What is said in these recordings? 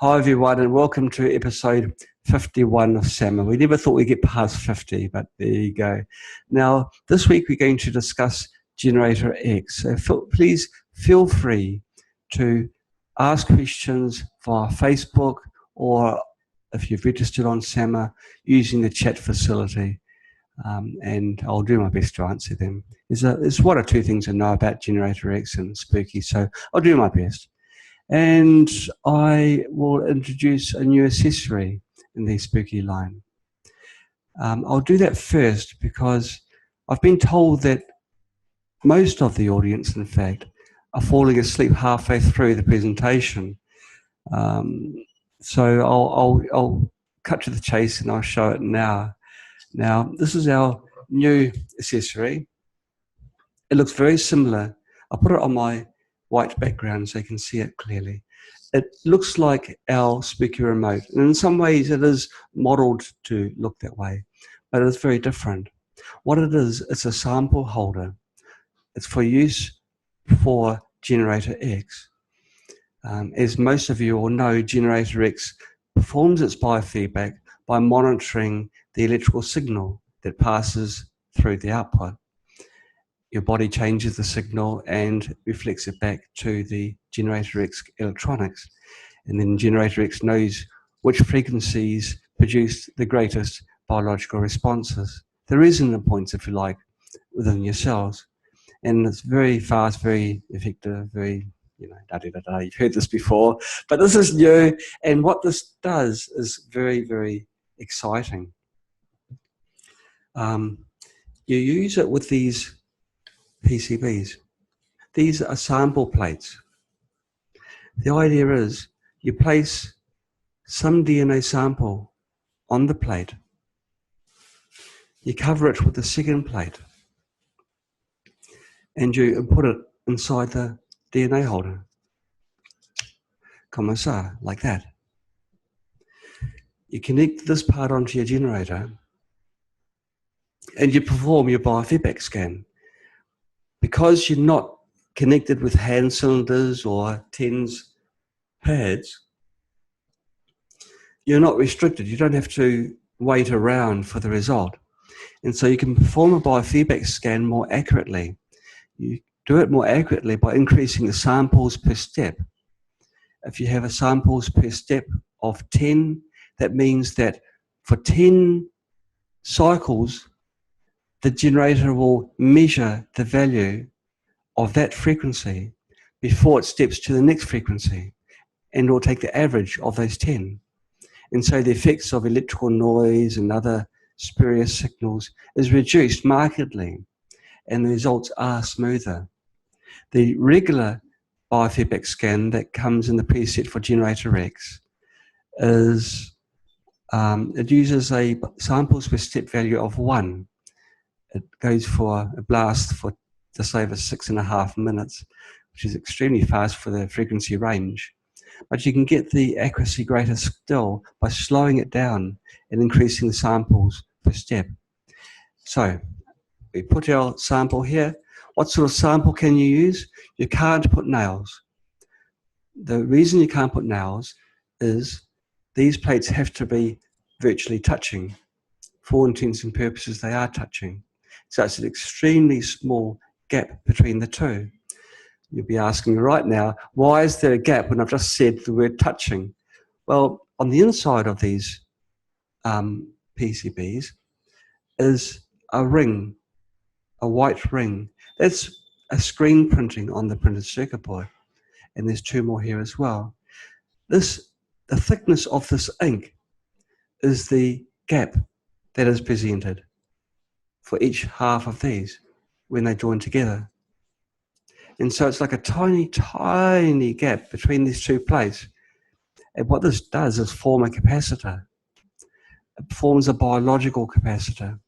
Hi everyone, and welcome to episode 51 of SAMA. We never thought we'd get past 50, but there you go. Now, this week we're going to discuss GeneratorX. So please feel free to ask questions via Facebook, or if you've registered on SAMA, using the chat facility. And I'll do my best to answer them. There's one or two things I know about GeneratorX and Spooky, so I'll do my best. And I will introduce a new accessory in the Spooky line. I'll do that first because I've been told that most of the audience, in fact, are falling asleep halfway through the presentation. So I'll cut to the chase and I'll show it now. Now, this is our new accessory. It looks very similar. I'll put it on my white background so you can see it clearly. It looks like our Spooky remote, and in some ways it is modeled to look that way, but it's very different. What it is, it's a sample holder. It's for use for GeneratorX. As most of you all know, GeneratorX performs its biofeedback by monitoring the electrical signal that passes through the output. Your body changes the signal and reflects it back to the GeneratorX electronics. And then GeneratorX knows which frequencies produce the greatest biological responses. The resonant points, if you like, within your cells. And it's very fast, very effective, very, you've heard this before, but this is new. And what this does is very, very exciting. You use it with these PCBs. These are sample plates. The idea is you place some DNA sample on the plate, you cover it with the second plate, and you put it inside the DNA holder. Comme ça, like that. You connect this part onto your generator and you perform your biofeedback scan. Because you're not connected with hand cylinders or TENS pads, you're not restricted. You don't have to wait around for the result. And so you can perform a biofeedback scan more accurately. You do it more accurately by increasing the samples per step. If you have a samples per step of 10, that means that for 10 cycles, the generator will measure the value of that frequency before it steps to the next frequency, and it will take the average of those 10. And so the effects of electrical noise and other spurious signals is reduced markedly, and the results are smoother. The regular biofeedback scan that comes in the preset for GeneratorX is, it uses a samples per step value of 1. It goes for a blast for just over 6.5 minutes, which is extremely fast for the frequency range. But you can get the accuracy greater still by slowing it down and increasing the samples per step. So we put our sample here. What sort of sample can you use? You can't put nails. The reason you can't put nails is these plates have to be virtually touching. For all intents and purposes, they are touching. So it's an extremely small gap between the two. You'll be asking right now, why is there a gap when I've just said the word touching? Well, on the inside of these PCBs is a ring, a white ring. That's a screen printing on the printed circuit board. And there's 2 more here as well. The thickness of this ink is the gap that is presented for each half of these when they join together. And so it's like a tiny, tiny gap between these 2 plates. And what this does is form a capacitor. It forms a biological capacitor.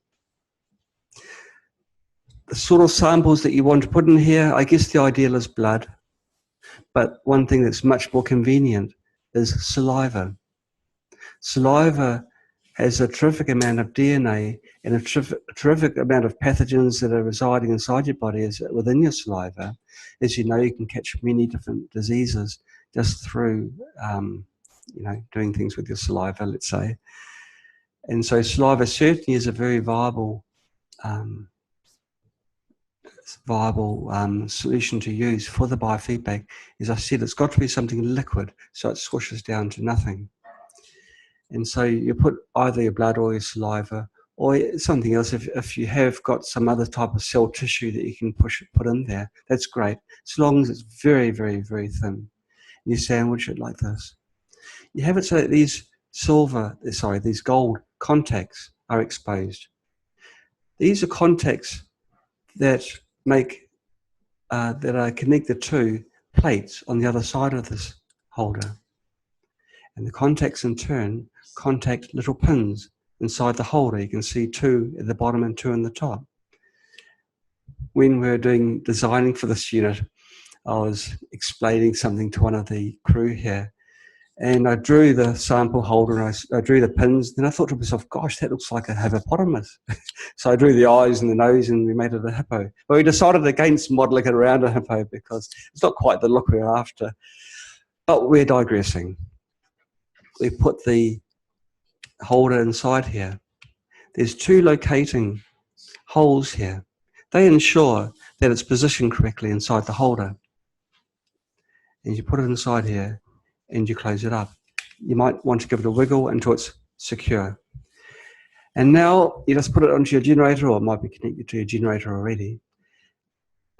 The sort of samples that you want to put in here, I guess the ideal is blood. But one thing that's much more convenient is saliva. Saliva has a terrific amount of DNA and a terrific amount of pathogens that are residing inside your body within your saliva. As you know, you can catch many different diseases just through doing things with your saliva, let's say. And so saliva certainly is a very viable solution to use for the biofeedback. As I said, it's got to be something liquid, so it squishes down to nothing. And so you put either your blood or your saliva or something else. If you have got some other type of cell tissue that you can put in there, that's great, as long as it's very, very, very thin. And you sandwich it like this. You have it so that these gold contacts are exposed. These are contacts that are connected to plates on the other side of this holder. And the contacts in turn contact little pins inside the holder. You can see 2 at the bottom and 2 on the top. When we were designing for this unit, I was explaining something to one of the crew here, and I drew the sample holder and I drew the pins. Then I thought to myself, gosh, that looks like a hippopotamus. So I drew the eyes and the nose and we made it a hippo. But we decided against modelling it around a hippo because it's not quite the look we're after. But we're digressing. We put the holder inside here. There's 2 locating holes here. They ensure that it's positioned correctly inside the holder. And you put it inside here and you close it up. You might want to give it a wiggle until it's secure. And now you just put it onto your generator, or it might be connected to your generator already.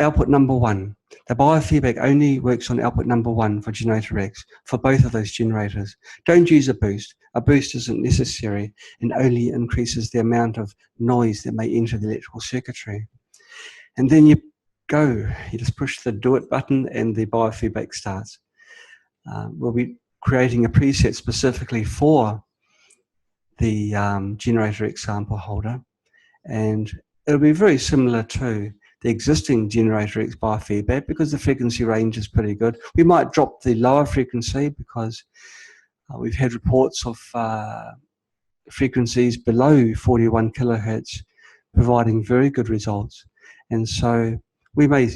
Output number 1. The biofeedback only works on output number 1 for GeneratorX, for both of those generators. Don't use a boost. A boost isn't necessary and only increases the amount of noise that may enter the electrical circuitry. And then you just push the do it button and the biofeedback starts. We'll be creating a preset specifically for the GeneratorX sample holder, and it'll be very similar to the existing GeneratorX biofeedback because the frequency range is pretty good. We might drop the lower frequency because we've had reports of frequencies below 41 kilohertz providing very good results, and so we may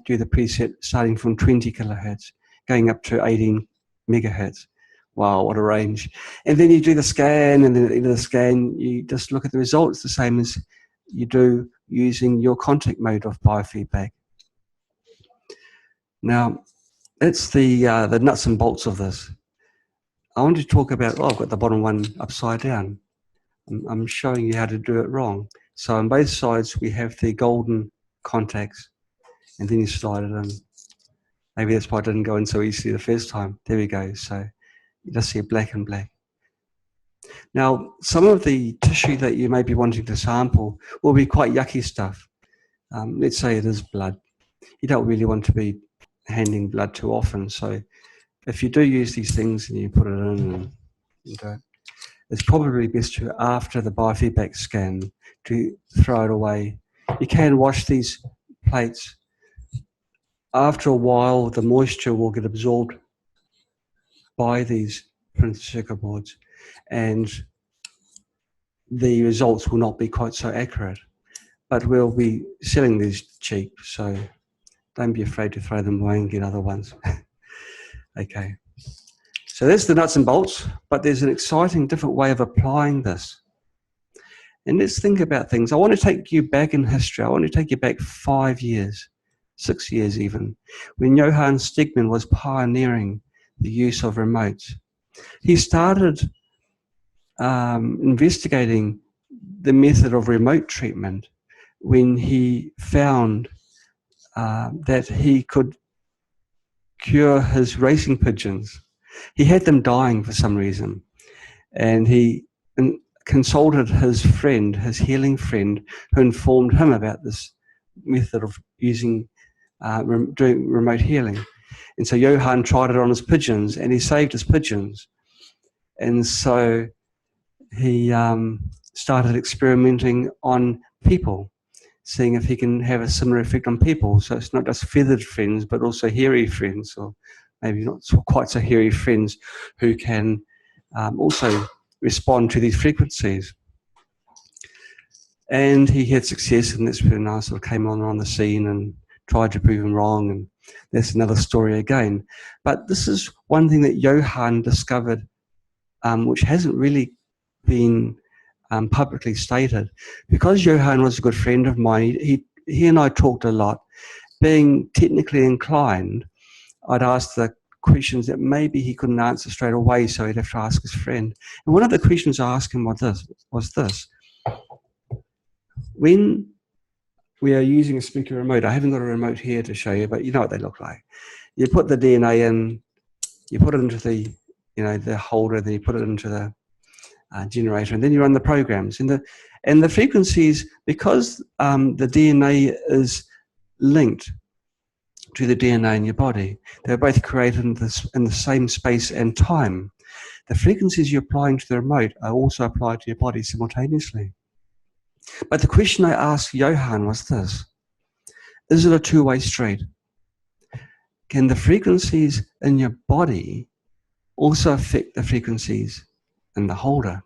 do the preset starting from 20 kilohertz going up to 18 megahertz. Wow, what a range. And then you do the scan, and then at the end of the scan you just look at the results the same as you do using your contact mode of biofeedback. Now, it's the nuts and bolts of this. I want to talk about, I've got the bottom one upside down. I'm showing you how to do it wrong. So on both sides we have the golden contacts, and then you slide it in. Maybe that's why it didn't go in so easily the first time. There we go. So you just see black and black. Now, some of the tissue that you may be wanting to sample will be quite yucky stuff. Let's say it is blood. You don't really want to be handing blood too often. So if you do use these things and you put it in and you do it, it's probably best to, after the biofeedback scan, to throw it away. You can wash these plates. After a while, the moisture will get absorbed by these printed circuit boards, and the results will not be quite so accurate. But we'll be selling these cheap, so don't be afraid to throw them away and get other ones. Okay, so that's the nuts and bolts, but there's an exciting different way of applying this. And let's think about things. I want to take you back in history. I want to take you back 5 years, 6 years even, when Johann Stegmann was pioneering the use of remotes. He started investigating the method of remote treatment when he found that he could cure his racing pigeons. He had them dying for some reason, and he consulted his friend, his healing friend, who informed him about this method of using doing remote healing. And so Johann tried it on his pigeons, and he saved his pigeons. And so he started experimenting on people, seeing if he can have a similar effect on people. So it's not just feathered friends, but also hairy friends, or maybe not quite so hairy friends, who can also respond to these frequencies. And he had success, and that's when I sort of came on the scene and tried to prove him wrong, and that's another story again. But this is one thing that Johann discovered which hasn't really been publicly stated. Because Johan was a good friend of mine, he and I talked a lot. Being technically inclined, I'd ask the questions that maybe he couldn't answer straight away, so he'd have to ask his friend. And one of the questions I asked him was this. When we are using a speaker remote, I haven't got a remote here to show you, but you know what they look like. You put the DNA in, you put it into the, the holder, then you put it into the generator, and then you run the programs. And the frequencies, because the DNA is linked to the DNA in your body, they're both created in the same space and time. The frequencies you're applying to the remote are also applied to your body simultaneously. But the question I asked Johan was this: is it a two-way street? Can the frequencies in your body also affect the frequencies in the holder?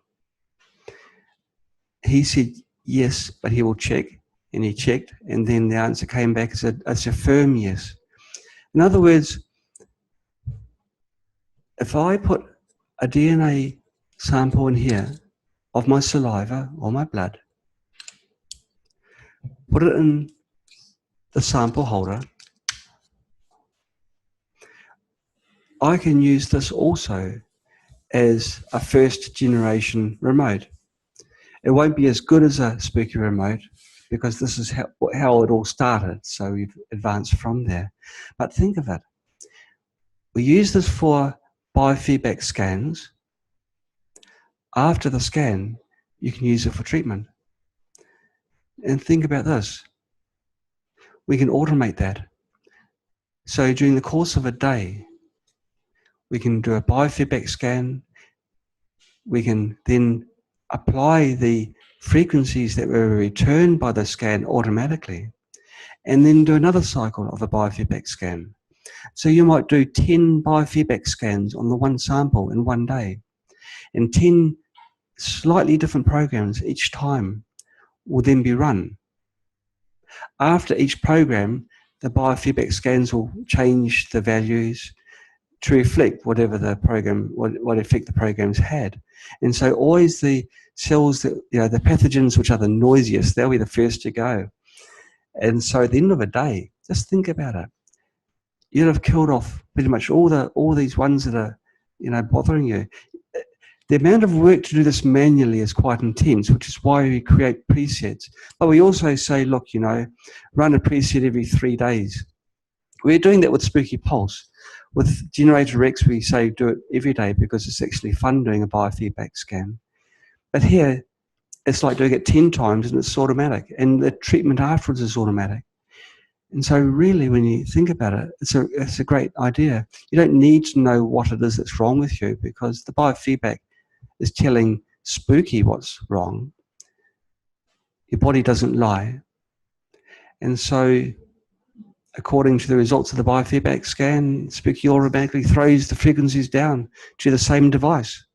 He said yes, but he will check. And he checked, and then the answer came back as a firm yes. In other words, if I put a DNA sample in here of my saliva or my blood, put it in the sample holder, I can use this also as a first generation remote. It won't be as good as a spooky remote, because this is how it all started, so we've advanced from there. But think of it. We use this for biofeedback scans. After the scan, you can use it for treatment. And think about this. We can automate that. So during the course of a day, we can do a biofeedback scan. We can then apply the frequencies that were returned by the scan automatically, and then do another cycle of a biofeedback scan. So you might do 10 biofeedback scans on the one sample in one day, and 10 slightly different programs each time will then be run. After each program, the biofeedback scans will change the values to reflect whatever the program, what effect the program's had. And so always the cells that, the pathogens which are the noisiest, they'll be the first to go. And so at the end of the day, just think about it. You'd have killed off pretty much all these ones that are, bothering you. The amount of work to do this manually is quite intense, which is why we create presets. But we also say, look, run a preset every 3 days. We're doing that with Spooky Pulse. With GeneratorX, we say do it every day because it's actually fun doing a biofeedback scan. But here, it's like doing it 10 times and it's automatic. And the treatment afterwards is automatic. And so really, when you think about it, it's a great idea. You don't need to know what it is that's wrong with you, because the biofeedback is telling Spooky what's wrong. Your body doesn't lie. And so according to the results of the biofeedback scan, Spooky automatically throws the frequencies down to the same device.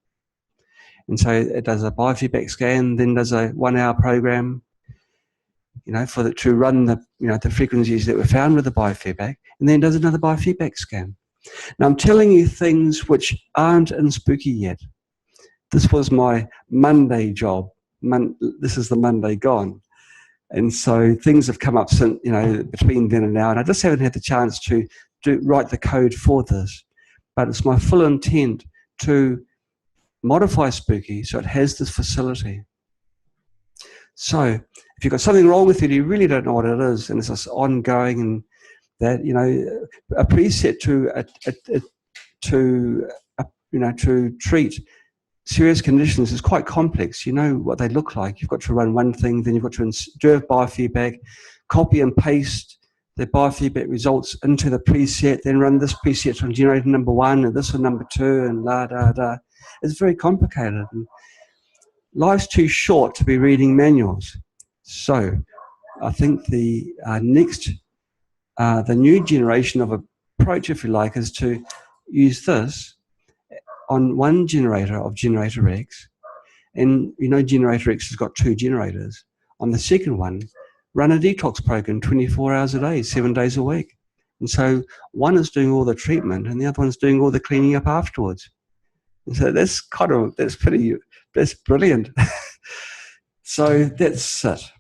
And so it does a biofeedback scan, then does a 1 hour program, to run the frequencies that were found with the biofeedback, and then does another biofeedback scan. Now I'm telling you things which aren't in Spooky yet. This was my Monday job. This is the Monday gone. And so things have come up since, between then and now, and I just haven't had the chance to write the code for this. But it's my full intent to modify Spooky so it has this facility. So if you've got something wrong with it, you really don't know what it is, and it's just ongoing, and that, a preset to treat serious conditions is quite complex. You know what they look like. You've got to run one thing, then you've got to do a biofeedback, copy and paste the biofeedback results into the preset, then run this preset on generator number 1 and this on number 2, and la da da. It's very complicated. And life's too short to be reading manuals. So I think the new generation of approach, if you like, is to use this on one generator of GeneratorX. And GeneratorX has got 2 generators. On the second one, run a detox program 24 hours a day, 7 days a week. And so one is doing all the treatment and the other one's doing all the cleaning up afterwards. And so that's that's brilliant. So that's it.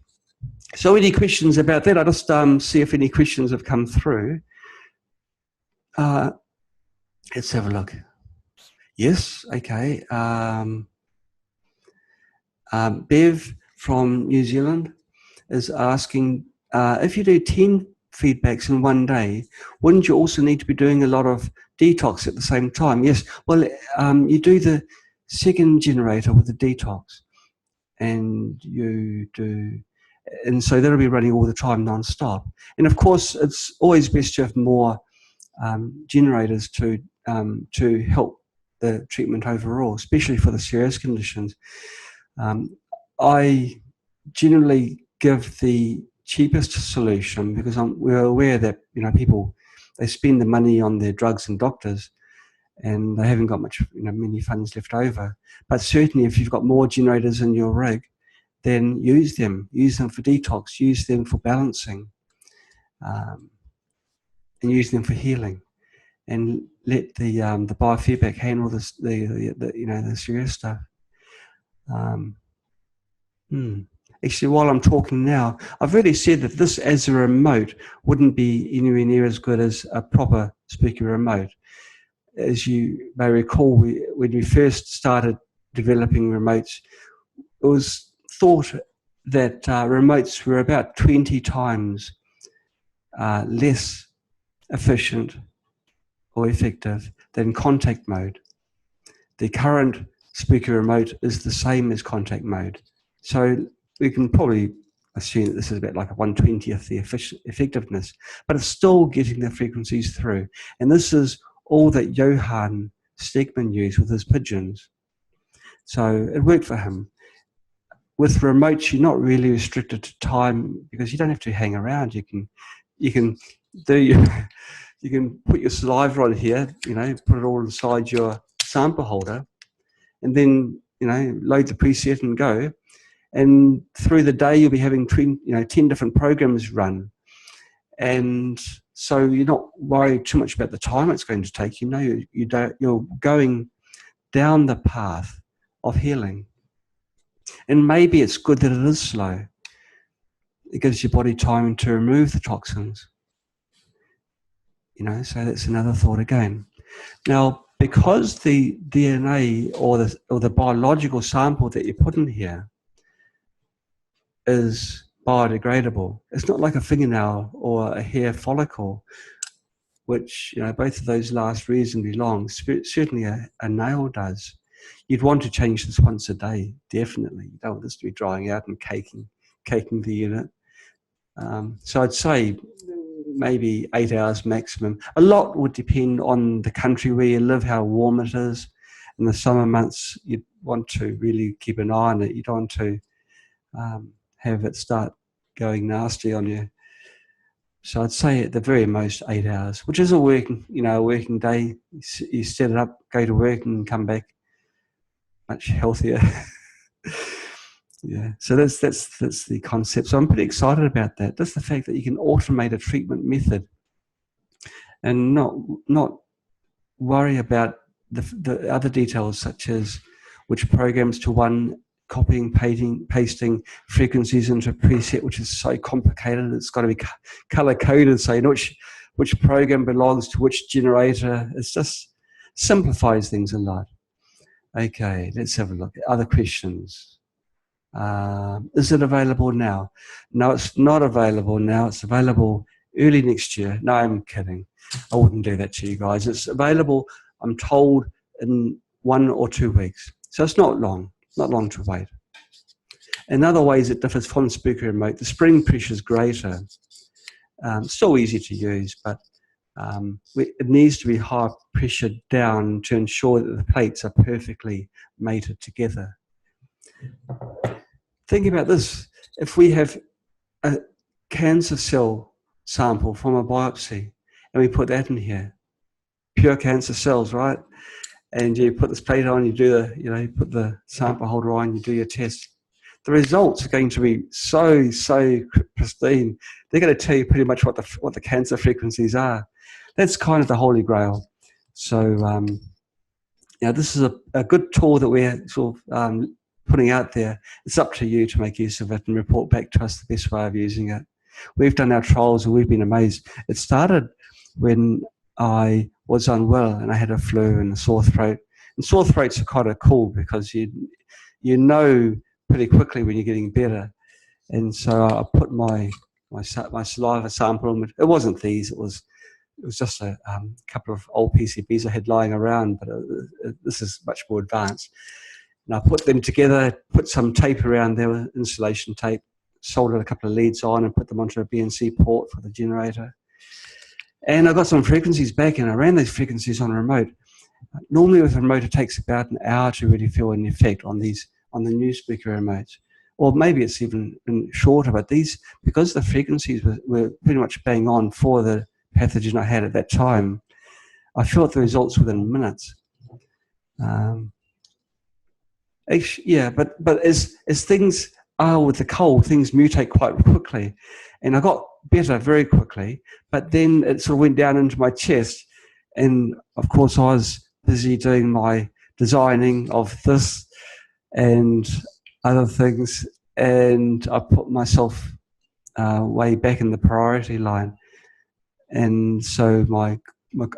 So any questions about that? I'll just see if any questions have come through. Let's have a look. Yes, okay. Bev from New Zealand is asking, if you do 10 feedbacks in one day, wouldn't you also need to be doing a lot of detox at the same time? Yes, well, you do the second generator with the detox, and so that'll be running all the time non-stop. And of course, it's always best to have more generators to help the treatment overall, especially for the serious conditions. I generally give the cheapest solution because we're aware that people, they spend the money on their drugs and doctors, and they haven't got much many funds left over. But certainly, if you've got more generators in your rig, then use them for detox, use them for balancing, and use them for healing, and let the biofeedback handle this, the serious stuff. Actually, while I'm talking now, I've already said that this as a remote wouldn't be anywhere near as good as a proper spooky remote. As you may recall, when we first started developing remotes, it was thought that remotes were about 20 times less efficient or effective than contact mode. The current spooky remote is the same as contact mode. So we can probably assume that this is about like a 1/20th the effectiveness, but it's still getting the frequencies through. And this is all that Johann Stegman used with his pigeons. So it worked for him. With remotes, you're not really restricted to time because you don't have to hang around. You can put your saliva on here, put it all inside your sample holder, and then load the preset and go. And through the day, you'll be having 10 different programs run. And so you're not worried too much about the time it's going to take. You're going down the path of healing. And maybe it's good that it is slow. It gives your body time to remove the toxins. So that's another thought again. Now, because the DNA or the biological sample that you put in here is biodegradable. It's not like a fingernail or a hair follicle, which both of those last reasonably long. Certainly a nail does. You'd want to change this once a day, definitely. You don't want this to be drying out and caking the unit. So I'd say maybe 8 hours maximum. A lot would depend on the country where you live, how warm it is. In the summer months, you'd want to really keep an eye on it. You don't want to have it start going nasty on you. So I'd say at the very most 8 hours, which is a working day. You set it up, go to work, and come back much healthier. Yeah. So that's the concept. So I'm pretty excited about that. That's the fact that you can automate a treatment method and not worry about the other details, such as which programs to run, copying, pasting frequencies into a preset, which is so complicated. It's got to be color coded, so you know which program belongs to which generator. It just simplifies things a lot. Okay, let's have a look. Other questions? Is it available now? No, it's not available now. It's available early next year. No, I'm kidding. I wouldn't do that to you guys. It's available, I'm told, in 1 or 2 weeks. So it's not long to wait. In other ways, it differs from Spooky Remote. The spring pressure is greater. Still easy to use, but it needs to be high pressure down to ensure that the plates are perfectly mated together. Think about this. If we have a cancer cell sample from a biopsy and we put that in here, pure cancer cells, right? And you put this plate on, you put the sample holder on, you do your test. The results are going to be so pristine. They're going to tell you pretty much what the cancer frequencies are. That's kind of the holy grail. So Now, this is a good tool that we're sort of putting out there. It's up to you to make use of it and report back to us the best way of using it. We've done our trials and we've been amazed. It started when I was unwell and I had a flu and a sore throat. And sore throats are kind of cool because you know pretty quickly when you're getting better. And so I put my saliva sample in. It wasn't these. It was just a couple of old PCBs I had lying around, but this is much more advanced. And I put them together, put some tape around there, insulation tape, soldered a couple of leads on and put them onto a BNC port for the generator. And I got some frequencies back and I ran those frequencies on a remote. Normally with a remote it takes about an hour to really feel an effect on the new speaker remotes. Or maybe it's even shorter, but these, because the frequencies were pretty much bang on for the pathogen I had at that time, I felt the results within minutes. Yeah, but as things are with the cold, things mutate quite quickly. And I got better very quickly, but then it sort of went down into my chest. And of course, I was busy doing my designing of this and other things. And I put myself way back in the priority line. And so I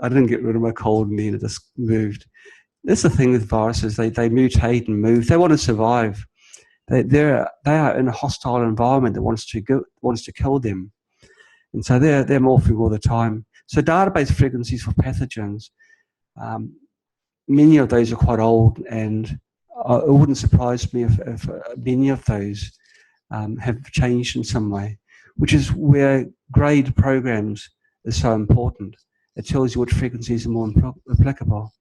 didn't get rid of my cold and then it just moved. That's the thing with viruses. They mutate and move. They want to survive. They are in a hostile environment that wants to kill them. And so they're morphing all the time. So database frequencies for pathogens, many of those are quite old, and it wouldn't surprise me if many of those have changed in some way, which is where grade programs is so important. It tells you what frequencies are more applicable,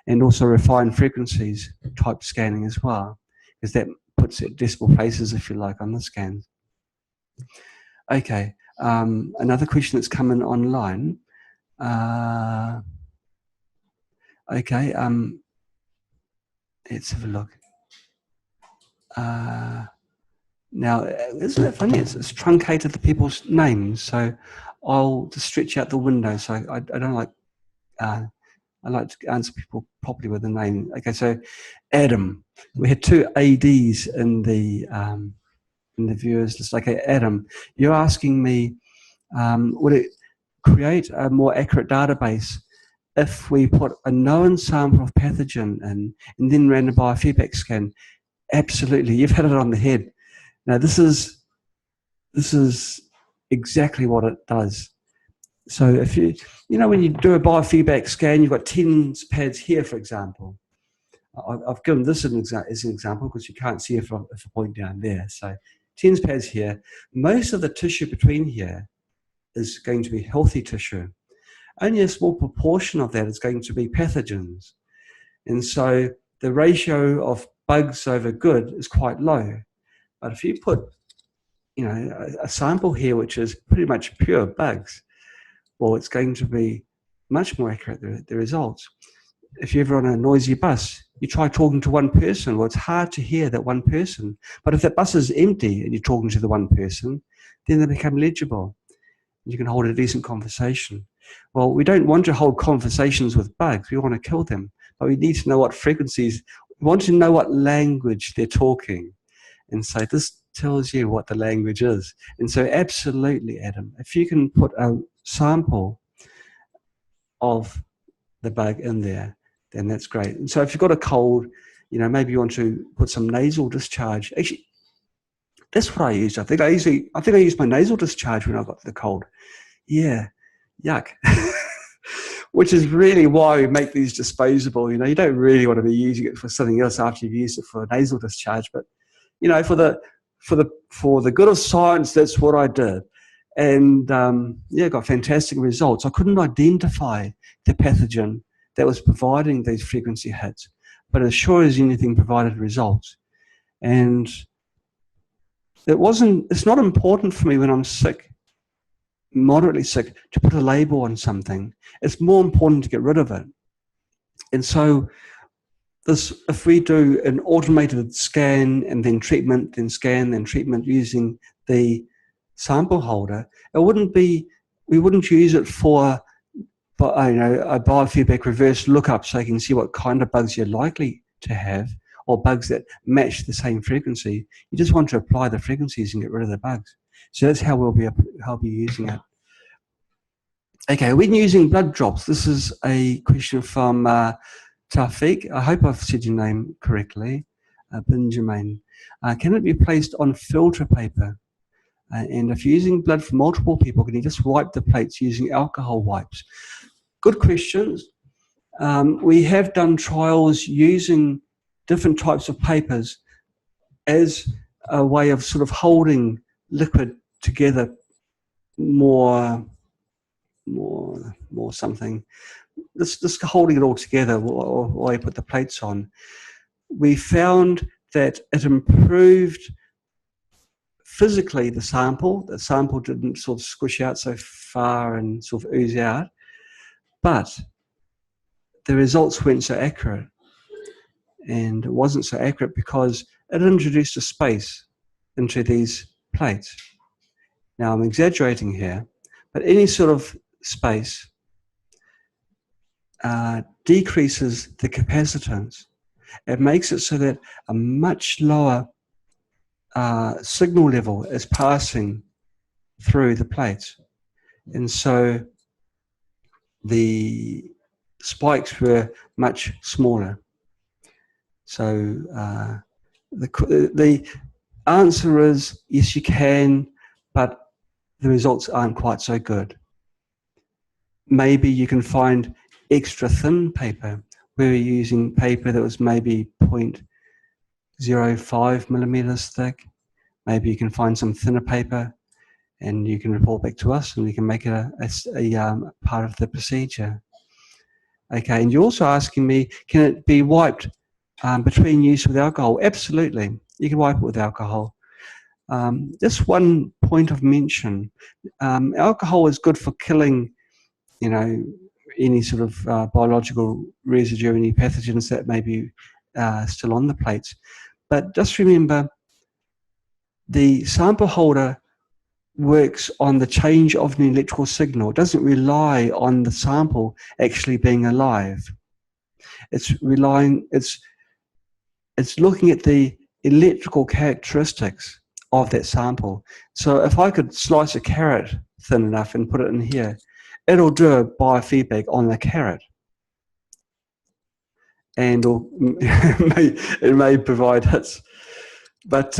and also refined frequencies type scanning as well, because that puts it decimal places, if you like, on the scans. Okay, another question that's come in online. Okay, let's have a look. Now, isn't it funny? It's truncated the people's names, so I'll just stretch out the window. So I don't like. I like to answer people properly with the name. Okay, so Adam. We had two ADs in the viewers list. Okay, Adam, you're asking me, would it create a more accurate database if we put a known sample of pathogen in and then ran a biofeedback scan? Absolutely, you've hit it on the head. Now this is exactly what it does. So if you when you do a biofeedback scan, you've got TENS pads here, for example. I've given this as an example because you can't see it if I point down there. So TENS pads here. Most of the tissue between here is going to be healthy tissue. Only a small proportion of that is going to be pathogens. And so the ratio of bugs over good is quite low. But if you put a sample here which is pretty much pure bugs, well, it's going to be much more accurate, the results. If you're ever on a noisy bus, you try talking to one person, well, it's hard to hear that one person. But if that bus is empty and you're talking to the one person, then they become legible. You can hold a decent conversation. Well, we don't want to hold conversations with bugs. We want to kill them. But we need to know what frequencies, we want to know what language they're talking. And so this tells you what the language is. And so absolutely, Adam, if you can put a sample of the bug in there, then that's great. And so if you've got a cold, maybe you want to put some nasal discharge. Actually, that's what I used. I think I used my nasal discharge when I got the cold. Yeah, yuck. Which is really why we make these disposable. You don't really want to be using it for something else after you've used it for a nasal discharge. But for the good of science, that's what I did. And got fantastic results. I couldn't identify the pathogen that was providing these frequency hits, but as sure as anything provided results. And it's not important for me when I'm sick, moderately sick, to put a label on something. It's more important to get rid of it. And so if we do an automated scan and then treatment, then scan, then treatment using the sample holder, we wouldn't use it for a biofeedback reverse lookup, so you can see what kind of bugs you're likely to have, or bugs that match the same frequency. You just want to apply the frequencies and get rid of the bugs. So that's how we'll be using it. Okay, when using blood drops, this is a question from Tafiq. I hope I've said your name correctly. Benjamin. Can it be placed on filter paper? And if you're using blood from multiple people, can you just wipe the plates using alcohol wipes? Good questions. We have done trials using different types of papers as a way of sort of holding liquid together more something. Just holding it all together while you put the plates on. We found that it improved physically the sample. The sample didn't sort of squish out so far and sort of ooze out, but the results weren't so accurate. And it wasn't so accurate because it introduced a space into these plates. Now I'm exaggerating here, but any sort of space decreases the capacitance. It makes it so that a much lower signal level is passing through the plates. And so the spikes were much smaller. So the answer is yes, you can, but the results aren't quite so good. Maybe you can find extra thin paper where you're using paper that was maybe 0.05 millimeters thick. Maybe you can find some thinner paper and you can report back to us and we can make it a part of the procedure. Okay, and you're also asking me, can it be wiped between use with alcohol? Absolutely, you can wipe it with alcohol. Just one point of mention, alcohol is good for killing, any sort of biological residue, any pathogens that may be still on the plates. But just remember, the sample holder works on the change of an electrical signal. It doesn't rely on the sample actually being alive. It's looking at the electrical characteristics of that sample. So if I could slice a carrot thin enough and put it in here, it'll do a biofeedback on the carrot. And it may provide hits. But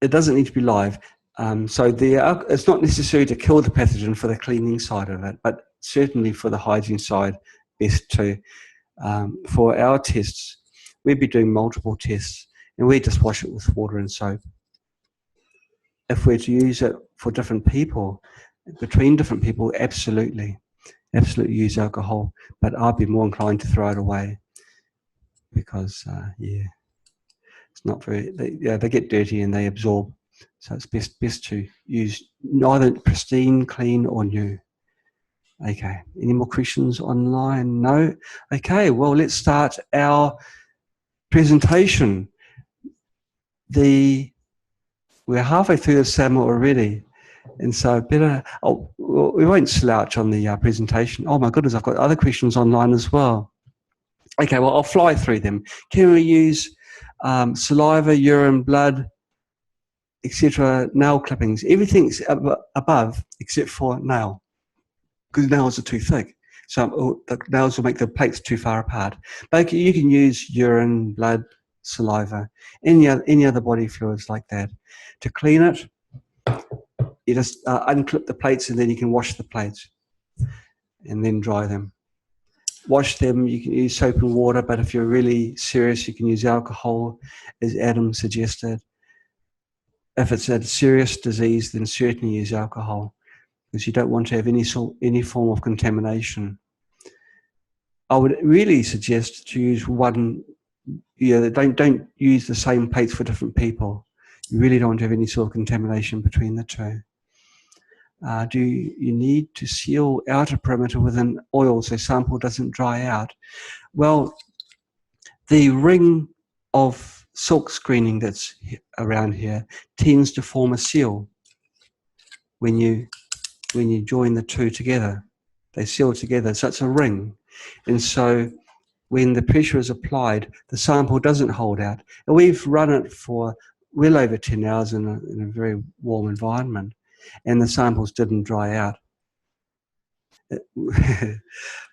it doesn't need to be live. So it's not necessary to kill the pathogen for the cleaning side of it, but certainly for the hygiene side, best to. For our tests, we'd be doing multiple tests, and we just wash it with water and soap. If we're to use it for different people, between different people, absolutely use alcohol, but I'd be more inclined to throw it away because, it's not very, they get dirty and they absorb. So it's best to use neither pristine, clean, or new. Okay, any more questions online? No? Okay, well, let's start our presentation. We're halfway through the summer already, and so we won't slouch on the presentation. Oh my goodness, I've got other questions online as well. Okay, well, I'll fly through them. Can we use saliva, urine, blood, etc., nail clippings? Everything's above except for nail, because nails are too thick. So the nails will make the plates too far apart. But you can use urine, blood, saliva, any other body fluids like that. To clean it, you just unclip the plates and then you can wash the plates and then dry them. Wash them, you can use soap and water, but if you're really serious, you can use alcohol, as Adam suggested. If it's a serious disease, then certainly use alcohol, because you don't want to have any form of contamination. I would really suggest to use one. Don't use the same plates for different people. You really don't want to have any sort of contamination between the two. Do you need to seal outer perimeter with an oil so sample doesn't dry out? Well, the ring of silk screening that's around here tends to form a seal when you when you join the two together. They seal together, so it's a ring. And so when the pressure is applied, the sample doesn't hold out. And we've run it for well over 10 hours in a very warm environment, and the samples didn't dry out.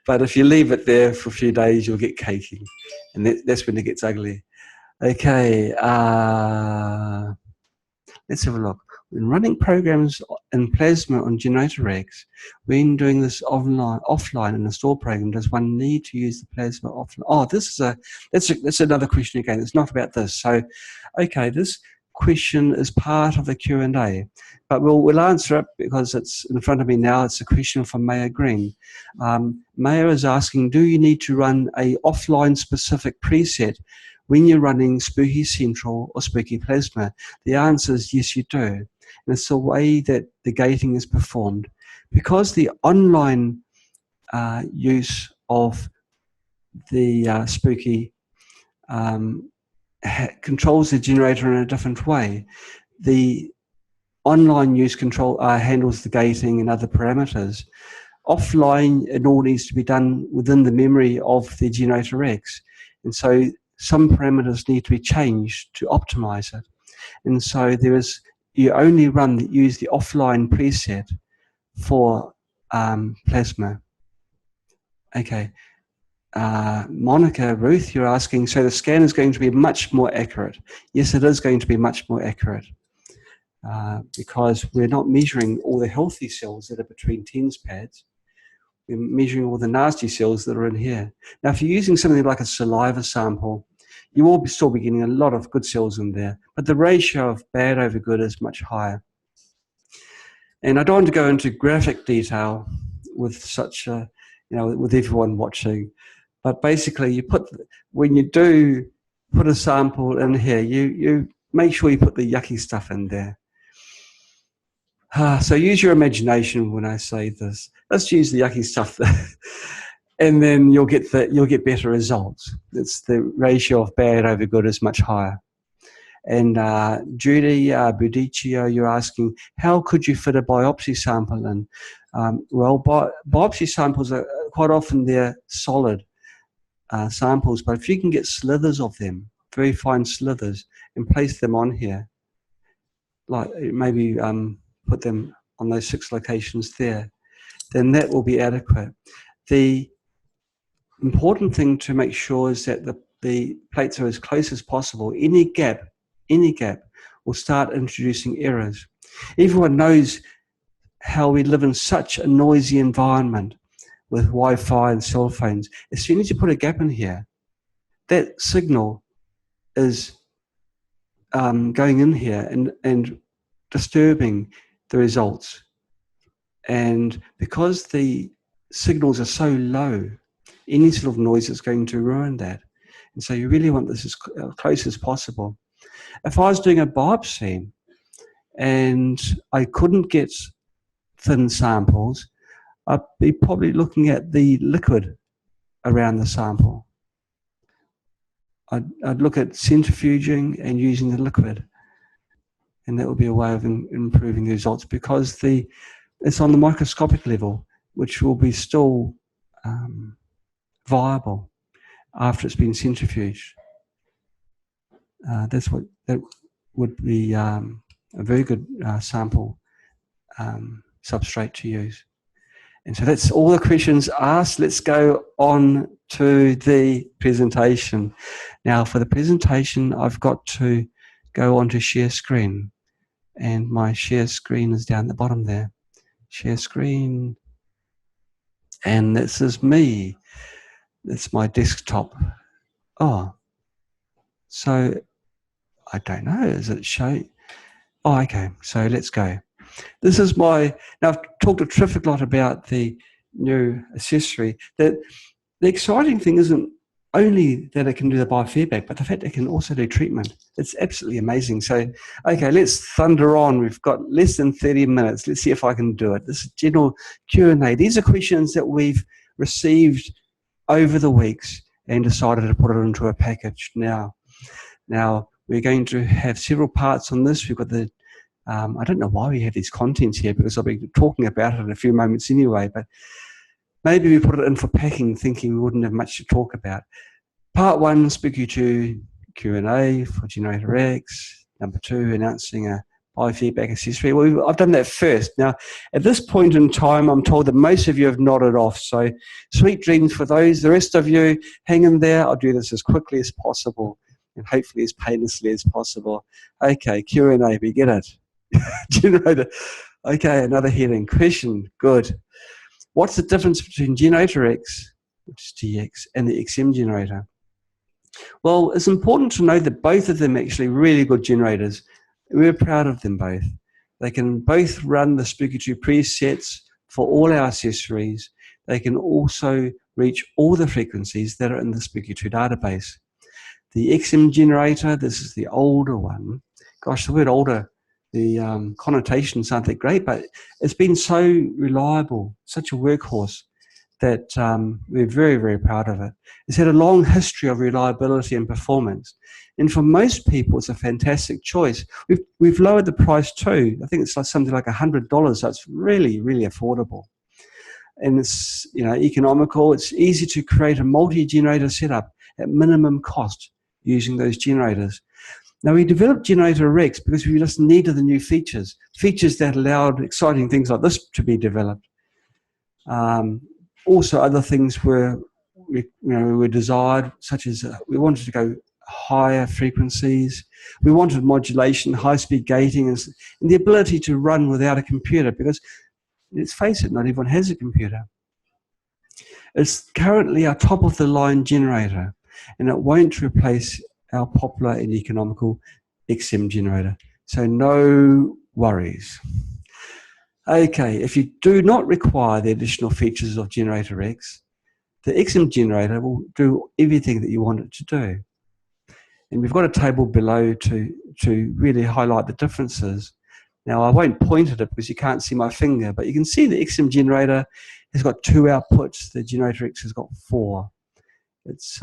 But if you leave it there for a few days, you'll get caking, and that's when it gets ugly. Okay, let's have a look. When running programs in Plasma on GeneratorX, when doing this offline in a store program, does one need to use the Plasma offline? Oh, that's another question again. It's not about this. So, okay, this question is part of the Q&A, but we'll answer it because it's in front of me now. It's a question from Maya Green. Maya is asking, do you need to run a offline specific preset when you're running Spooky Central or Spooky Plasma? The answer is yes, you do. And it's the way that the gating is performed. Because the online use of the Spooky controls the generator in a different way, the online use handles the gating and other parameters. Offline, it all needs to be done within the memory of the GeneratorX. And so some parameters need to be changed to optimize it. And so you only use the offline preset for Plasma. Okay. Monica, Ruth, you're asking, so the scan is going to be much more accurate. Yes, it is going to be much more accurate because we're not measuring all the healthy cells that are between TENS pads. We're measuring all the nasty cells that are in here. Now, if you're using something like a saliva sample, you will still be getting a lot of good cells in there, but the ratio of bad over good is much higher. And I don't want to go into graphic detail with such a, with everyone watching, but basically when you do put a sample in here, you make sure you put the yucky stuff in there. So use your imagination when I say this. Let's use the yucky stuff there. And then you'll get better results. It's the ratio of bad over good is much higher. And Judy Budicio, you're asking, how could you fit a biopsy sample in? Well, biopsy samples are quite often they're solid samples, but if you can get slithers of them, very fine slithers, and place them on here, like maybe put them on those 6 locations there, then that will be adequate. The important thing to make sure is that the plates are as close as possible. Any gap will start introducing errors. Everyone knows how we live in such a noisy environment with Wi-Fi and cell phones. As soon as you put a gap in here, that signal is going in here and disturbing the results. And because the signals are so low, any sort of noise is going to ruin that. And so you really want this as close as possible. If I was doing a biopsy and I couldn't get thin samples, I'd be probably looking at the liquid around the sample. I'd look at centrifuging and using the liquid. And that would be a way of improving the results because it's on the microscopic level, which will be still viable after it's been centrifuged. That would be a very good sample substrate to use. And so that's all the questions asked. Let's go on to the presentation. Now for the presentation, I've got to go on to share screen. And my share screen is down the bottom there. Share screen. And this is me. That's my desktop. Oh, so I don't know. Is it show? Oh, okay. So let's go. This is now I've talked a terrific lot about the new accessory. The exciting thing isn't only that it can do the biofeedback, but the fact it can also do treatment. It's absolutely amazing. So, okay, let's thunder on. We've got less than 30 minutes. Let's see if I can do it. This is general Q&A. These are questions that we've received over the weeks and decided to put it into a package now. Now, we're going to have several parts on this. We've got the I don't know why we have these contents here, because I'll be talking about it in a few moments anyway, but maybe we put it in for packing, thinking we wouldn't have much to talk about. Part 1, Spooky 2 Q&A for GeneratorX. Number 2, announcing a Biofeedback Accessory. Well, I've done that first. Now, at this point in time, I'm told that most of you have nodded off, so sweet dreams for those. The rest of you, hang in there. I'll do this as quickly as possible and hopefully as painlessly as possible. Okay, Q&A, we get it. Generator. Okay, another heading. Question, good. What's the difference between GeneratorX, which is GX, and the XM generator? Well, it's important to know that both of them are actually really good generators. We're proud of them both. They can both run the Spooky 2 presets for all our accessories. They can also reach all the frequencies that are in the Spooky 2 database. The XM generator, this is the older one. Gosh, the word older, the connotations aren't that great, but it's been so reliable, such a workhorse, that we're very, very proud of it. It's had a long history of reliability and performance. And for most people, it's a fantastic choice. We've lowered the price too. I think it's like something like $100, so it's really, really affordable. And it's, you know, economical. It's easy to create a multi-generator setup at minimum cost using those generators. Now, we developed GeneratorX because we just needed the new features that allowed exciting things like this to be developed. Also, other things were desired, such as we wanted to go higher frequencies. We wanted modulation, high-speed gating, and the ability to run without a computer, because let's face it, not everyone has a computer. It's currently our top-of-the-line generator, and it won't replace our popular and economical XM generator. So no worries. Okay, if you do not require the additional features of GeneratorX, the XM generator will do everything that you want it to do. And we've got a table below to really highlight the differences. Now, I won't point at it because you can't see my finger, but you can see the XM generator has got 2 outputs. The GeneratorX has got 4. It's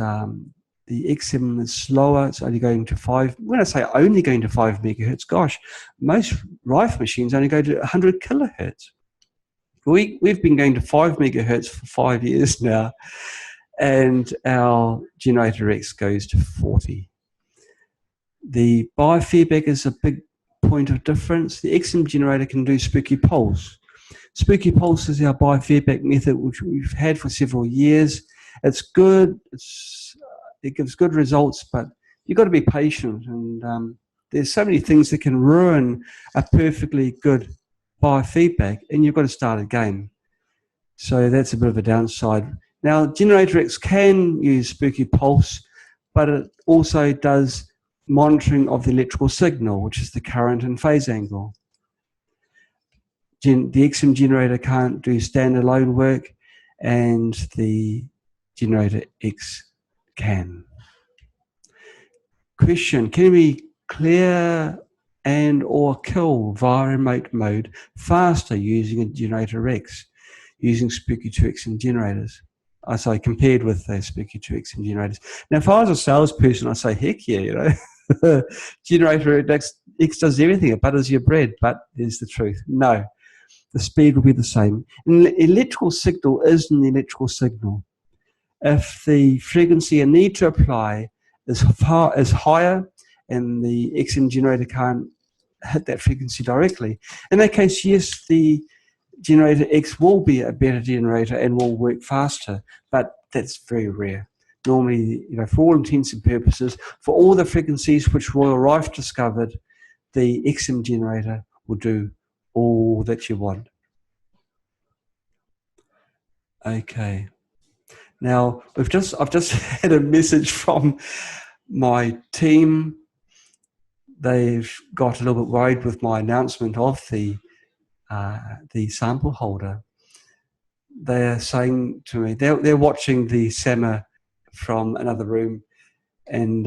the XM is slower. It's only going to 5. When I say only going to 5 megahertz, gosh, most Rife machines only go to 100 kilohertz. We've been going to 5 megahertz for 5 years now, and our GeneratorX goes to 40. The biofeedback is a big point of difference. The XM generator can do Spooky Pulse. Spooky Pulse is our biofeedback method, which we've had for several years. It's good. It gives good results, but you've got to be patient. And there's so many things that can ruin a perfectly good biofeedback, and you've got to start again. So that's a bit of a downside. Now, GeneratorX can use Spooky Pulse, but it also does monitoring of the electrical signal, which is the current and phase angle. The XM generator can't do standalone work, and the GeneratorX can. Question, can we clear and or kill via remote mode faster using a GeneratorX, using Spooky 2 XM generators? I say compared with the Spooky 2 XM generators. Now, if I was a salesperson, I'd say, heck yeah, you know. GeneratorX does everything. It butters your bread, but there's the truth. No, the speed will be the same. An electrical signal is an electrical signal. If the frequency you need to apply is higher and the XM generator can't hit that frequency directly, in that case, yes, the GeneratorX will be a better generator and will work faster, but that's very rare. Normally, you know, for all intents and purposes, for all the frequencies which Royal Rife discovered, the XM generator will do all that you want. Okay. Now, I've just had a message from my team. They've got a little bit worried with my announcement of the sample holder. They're saying to me, they're watching the SAMA from another room, and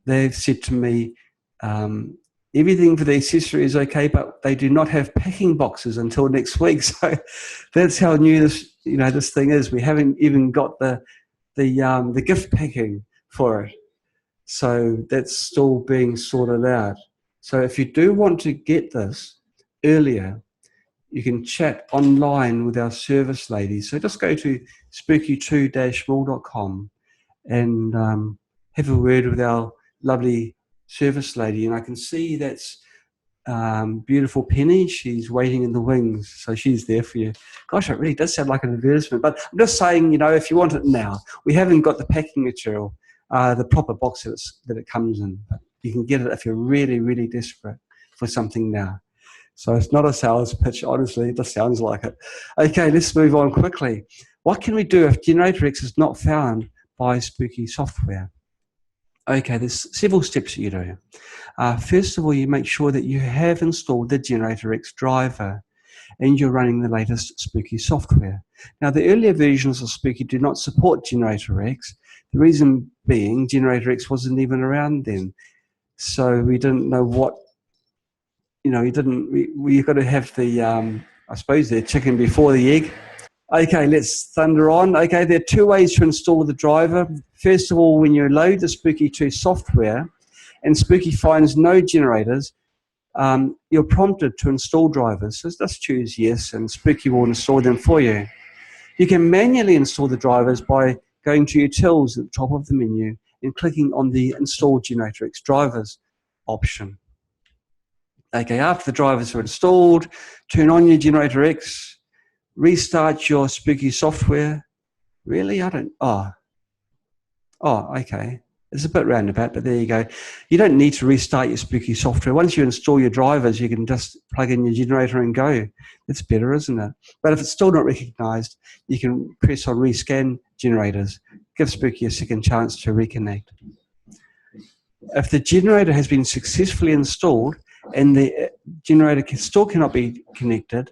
they've said to me, everything for the accessory is okay, but they do not have packing boxes until next week. So that's how new this thing is. We haven't even got the gift packing for it. So that's still being sorted out. So if you do want to get this earlier, you can chat online with our service lady. So just go to spooky2-mall.com and have a word with our lovely service lady. And I can see that's beautiful Penny. She's waiting in the wings, so she's there for you. Gosh, it really does sound like an advertisement, but I'm just saying, you know, if you want it now, we haven't got the packing material, the proper box that it comes in, but you can get it if you're really, really desperate for something now. So it's not a sales pitch, honestly, it just sounds like it. Okay, let's move on quickly. What can we do if GeneratorX is not found by Spooky software? Okay, there's several steps that you do. First of all, you make sure that you have installed the GeneratorX driver and you're running the latest Spooky software. Now, the earlier versions of Spooky do not support GeneratorX. The reason being, GeneratorX wasn't even around then. So we didn't know what, you know, you've got to have the, I suppose, the chicken before the egg. Okay, let's thunder on. Okay, there are two ways to install the driver. First of all, when you load the Spooky 2 software and Spooky finds no generators, you're prompted to install drivers. So just choose yes, and Spooky will install them for you. You can manually install the drivers by going to your tools at the top of the menu and clicking on the Install GeneratorX Drivers option. Okay, after the drivers are installed, turn on your GeneratorX, restart your Spooky software. Really? Okay. It's a bit roundabout, but there you go. You don't need to restart your Spooky software. Once you install your drivers, you can just plug in your generator and go. It's better, isn't it? But if it's still not recognized, you can press on Rescan Generators. Give Spooky a second chance to reconnect. If the generator has been successfully installed and the generator still cannot be connected,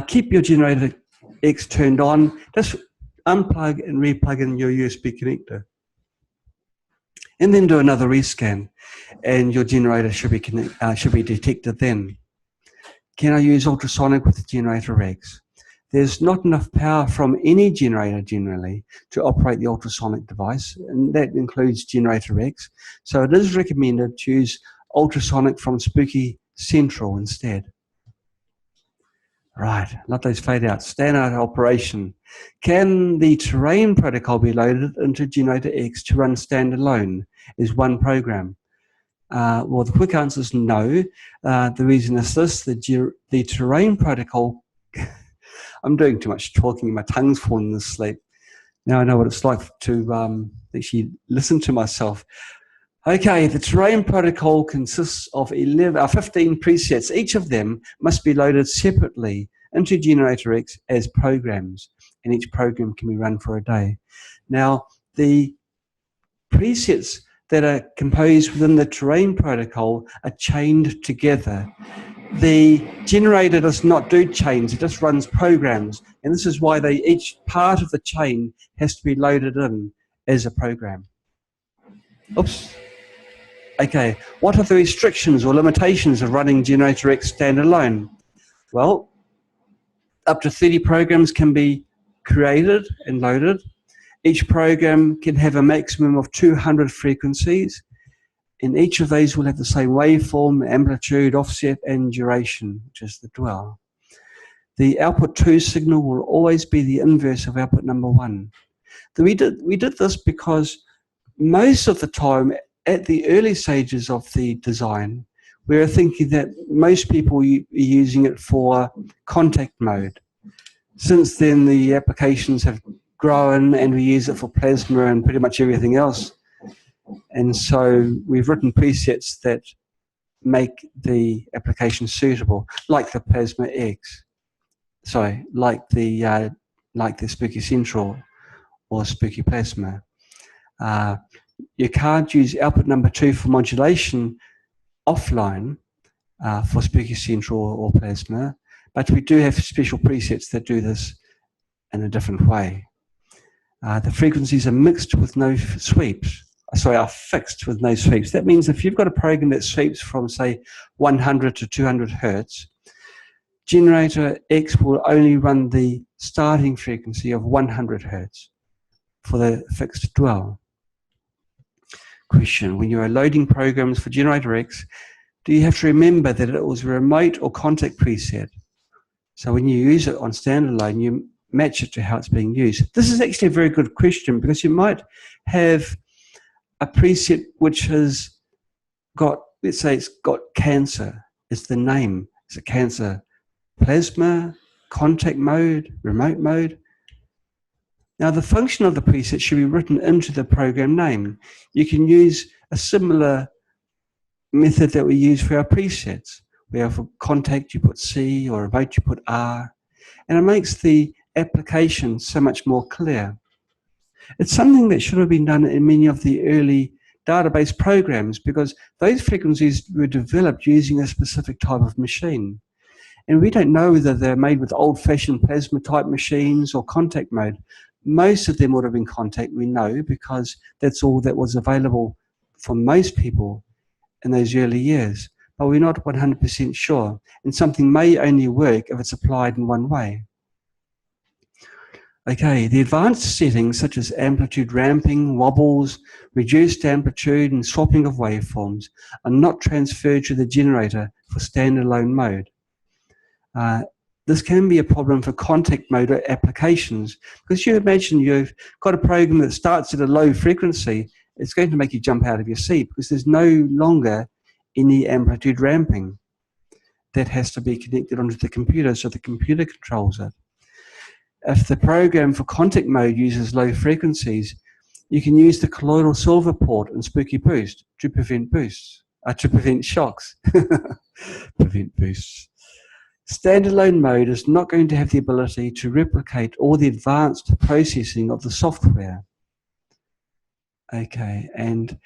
keep your GeneratorX turned on. Just unplug and replug in your USB connector. And then do another rescan, and your generator should be detected then. Can I use ultrasonic with the GeneratorX? There's not enough power from any generator generally to operate the ultrasonic device, and that includes GeneratorX. So it is recommended to use ultrasonic from Spooky Central instead. Right, love those fade outs. Standout operation. Can the terrain protocol be loaded into GeneratorX to run standalone as one program? Well, the quick answer is no. The reason is this: the terrain protocol. I'm doing too much talking. My tongue's falling asleep. Now I know what it's like to actually listen to myself. Okay, the terrain protocol consists of 15 presets. Each of them must be loaded separately into GeneratorX as programs, and each program can be run for a day. Now, the presets that are composed within the terrain protocol are chained together. The generator does not do chains, it just runs programs, and this is why each part of the chain has to be loaded in as a program. Oops. Okay, what are the restrictions or limitations of running GeneratorX standalone? Well, up to 30 programs can be created and loaded. Each program can have a maximum of 200 frequencies, and each of these will have the same waveform, amplitude, offset, and duration, which is the dwell. The output 2 signal will always be the inverse of output number 1. We did this because most of the time, at the early stages of the design, we were thinking that most people are using it for contact mode. Since then, the applications have grown and we use it for plasma and pretty much everything else. And so we've written presets that make the application suitable, like the Plasma X. Sorry, like the Spooky Central or Spooky Plasma. You can't use output number 2 for modulation offline for Spooky Central or Plasma, but we do have special presets that do this in a different way. The frequencies are mixed with no sweeps. Are fixed with no sweeps. That means if you've got a program that sweeps from, say, 100 to 200 hertz, GeneratorX will only run the starting frequency of 100 hertz for the fixed dwell. Question: when you are loading programs for GeneratorX, do you have to remember that it was a remote or contact preset? So when you use it on standalone, you match it to how it's being used. This is actually a very good question, because you might have a preset which has got, let's say it's got cancer. It's the name. It's a cancer plasma, contact mode, remote mode. Now the function of the preset should be written into the program name. You can use a similar method that we use for our presets, where for contact you put C, or remote you put R, and it makes the application so much more clear. It's something that should have been done in many of the early database programs, because those frequencies were developed using a specific type of machine. And we don't know whether they're made with old-fashioned plasma type machines or contact mode. Most of them would have been contact, we know, because that's all that was available for most people in those early years. But we're not 100% sure, and something may only work if it's applied in one way. Okay, the advanced settings such as amplitude ramping, wobbles, reduced amplitude, and swapping of waveforms are not transferred to the generator for standalone mode. This can be a problem for contact mode applications, because you imagine you've got a program that starts at a low frequency. It's going to make you jump out of your seat, because there's no longer any amplitude ramping. That has to be connected onto the computer, so the computer controls it. If the program for contact mode uses low frequencies, you can use the colloidal silver port and spooky boost to prevent shocks. Prevent boosts. Standalone mode is not going to have the ability to replicate all the advanced processing of the software. Okay, and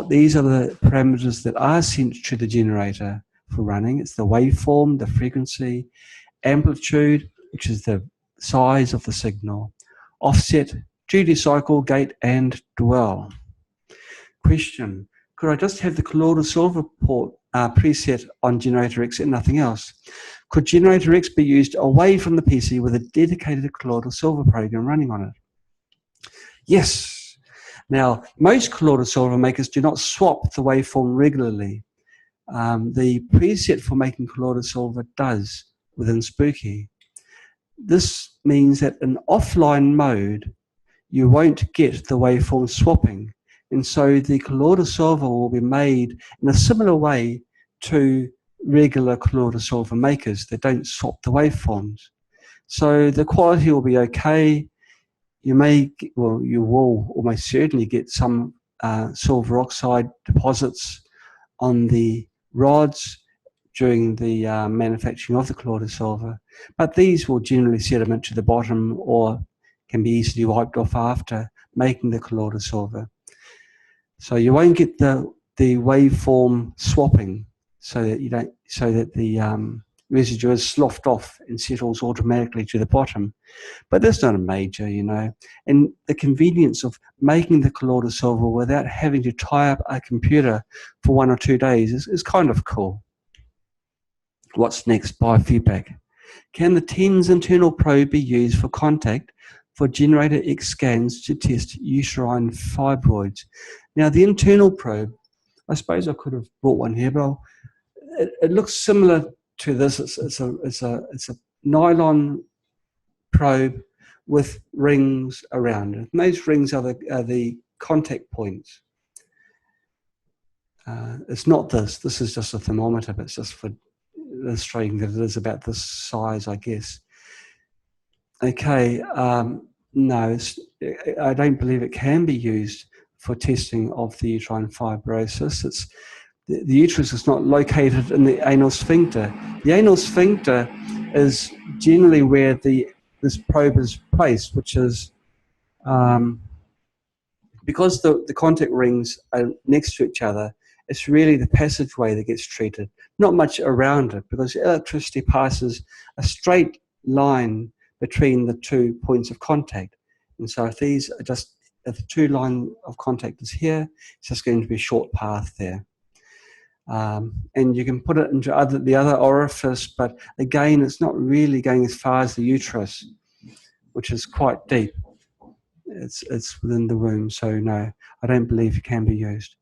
these are the parameters that are sent to the generator for running. It's the waveform, the frequency, amplitude, which is the size of the signal, offset, duty cycle, gate, and dwell. Question: could I just have the colloidal silver port preset on GeneratorX and nothing else? Could GeneratorX be used away from the PC with a dedicated colloidal silver program running on it? Yes. Now, most colloidal silver makers do not swap the waveform regularly. The preset for making colloidal silver does within Spooky. This means that in offline mode, you won't get the waveform swapping. And so the colloidal silver will be made in a similar way to regular colloidal silver makers that don't swap the waveforms. So the quality will be okay. You will almost certainly get some silver oxide deposits on the rods during the manufacturing of the colloidal silver, but these will generally sediment to the bottom or can be easily wiped off after making the colloidal silver. So you won't get the waveform swapping, so that the residue is sloughed off and settles automatically to the bottom. But that's not a major, and the convenience of making the colloidal silver without having to tie up a computer for 1 or 2 days is kind of cool. What's next? Biofeedback. Can the TENS internal probe be used for contact for GeneratorX scans to test uterine fibroids? Now, the internal probe, I suppose I could have brought one here, but it looks similar to this. It's a nylon probe with rings around it, and those rings are the contact points. It's not this. This is just a thermometer, but it's just for illustrating that it is about this size, I guess. Okay, no, I don't believe it can be used for testing of the uterine fibrosis. The uterus is not located in the anal sphincter. The anal sphincter is generally where this probe is placed, which is because the contact rings are next to each other. It's really the passageway that gets treated, not much around it, because electricity passes a straight line between the 2 points of contact. And so if the 2 line of contact is here, it's just going to be a short path there. And you can put it into the other orifice, but again, it's not really going as far as the uterus, which is quite deep. It's within the womb, so no, I don't believe it can be used.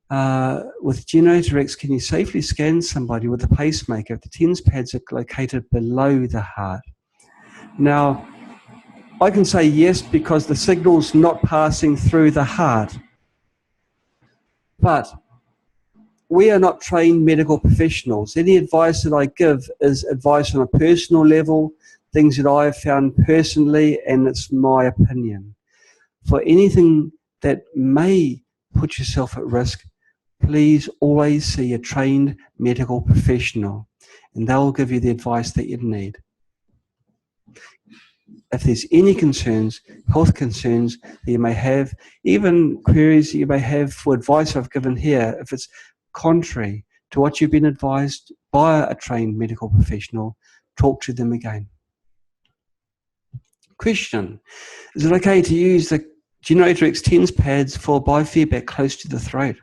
With GeneratorX, can you safely scan somebody with a pacemaker if the TENS pads are located below the heart? Now, I can say yes because the signal's not passing through the heart. But we are not trained medical professionals. Any advice that I give is advice on a personal level, things that I have found personally, and it's my opinion. For anything that may put yourself at risk, please always see a trained medical professional, and they'll give you the advice that you need. If there's any concerns, health concerns that you may have, even queries that you may have for advice I've given here, if it's contrary to what you've been advised by a trained medical professional, talk to them again. Question: is it okay to use the GeneratorX TENS pads for biofeedback close to the throat?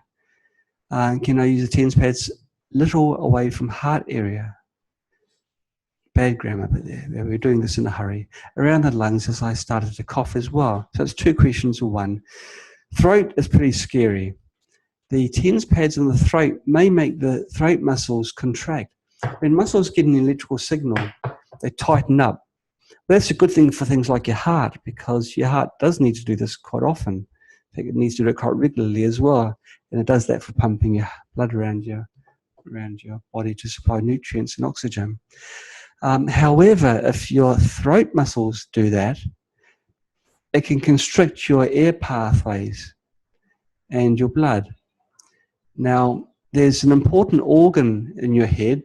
Can I use the TENS pads little away from heart area? Bad grammar, but there. We're doing this in a hurry. Around the lungs as I started to cough as well. So it's two questions in one. Throat is pretty scary. The TENS pads in the throat may make the throat muscles contract. When muscles get an electrical signal, they tighten up. Well, that's a good thing for things like your heart, because your heart does need to do this quite often. In fact, it needs to do it quite regularly as well. And it does that for pumping your blood around your body to supply nutrients and oxygen. However, if your throat muscles do that, it can constrict your air pathways and your blood. Now, there's an important organ in your head.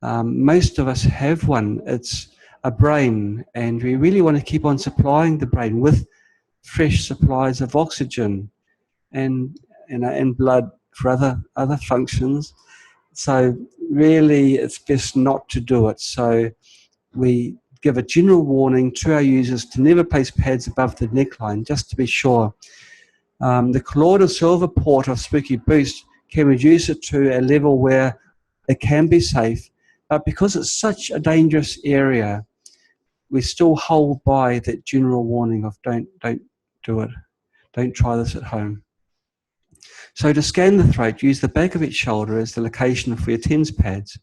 Most of us have one. It's a brain, and we really want to keep on supplying the brain with fresh supplies of oxygen and blood for other functions. So really, it's best not to do it. So we give a general warning to our users to never place pads above the neckline, just to be sure. The colloidal silver port of Spooky Boost can reduce it to a level where it can be safe, but because it's such a dangerous area, we still hold by that general warning of don't do it. Don't try this at home. So to scan the throat, use the back of each shoulder as the location for your TENS pads.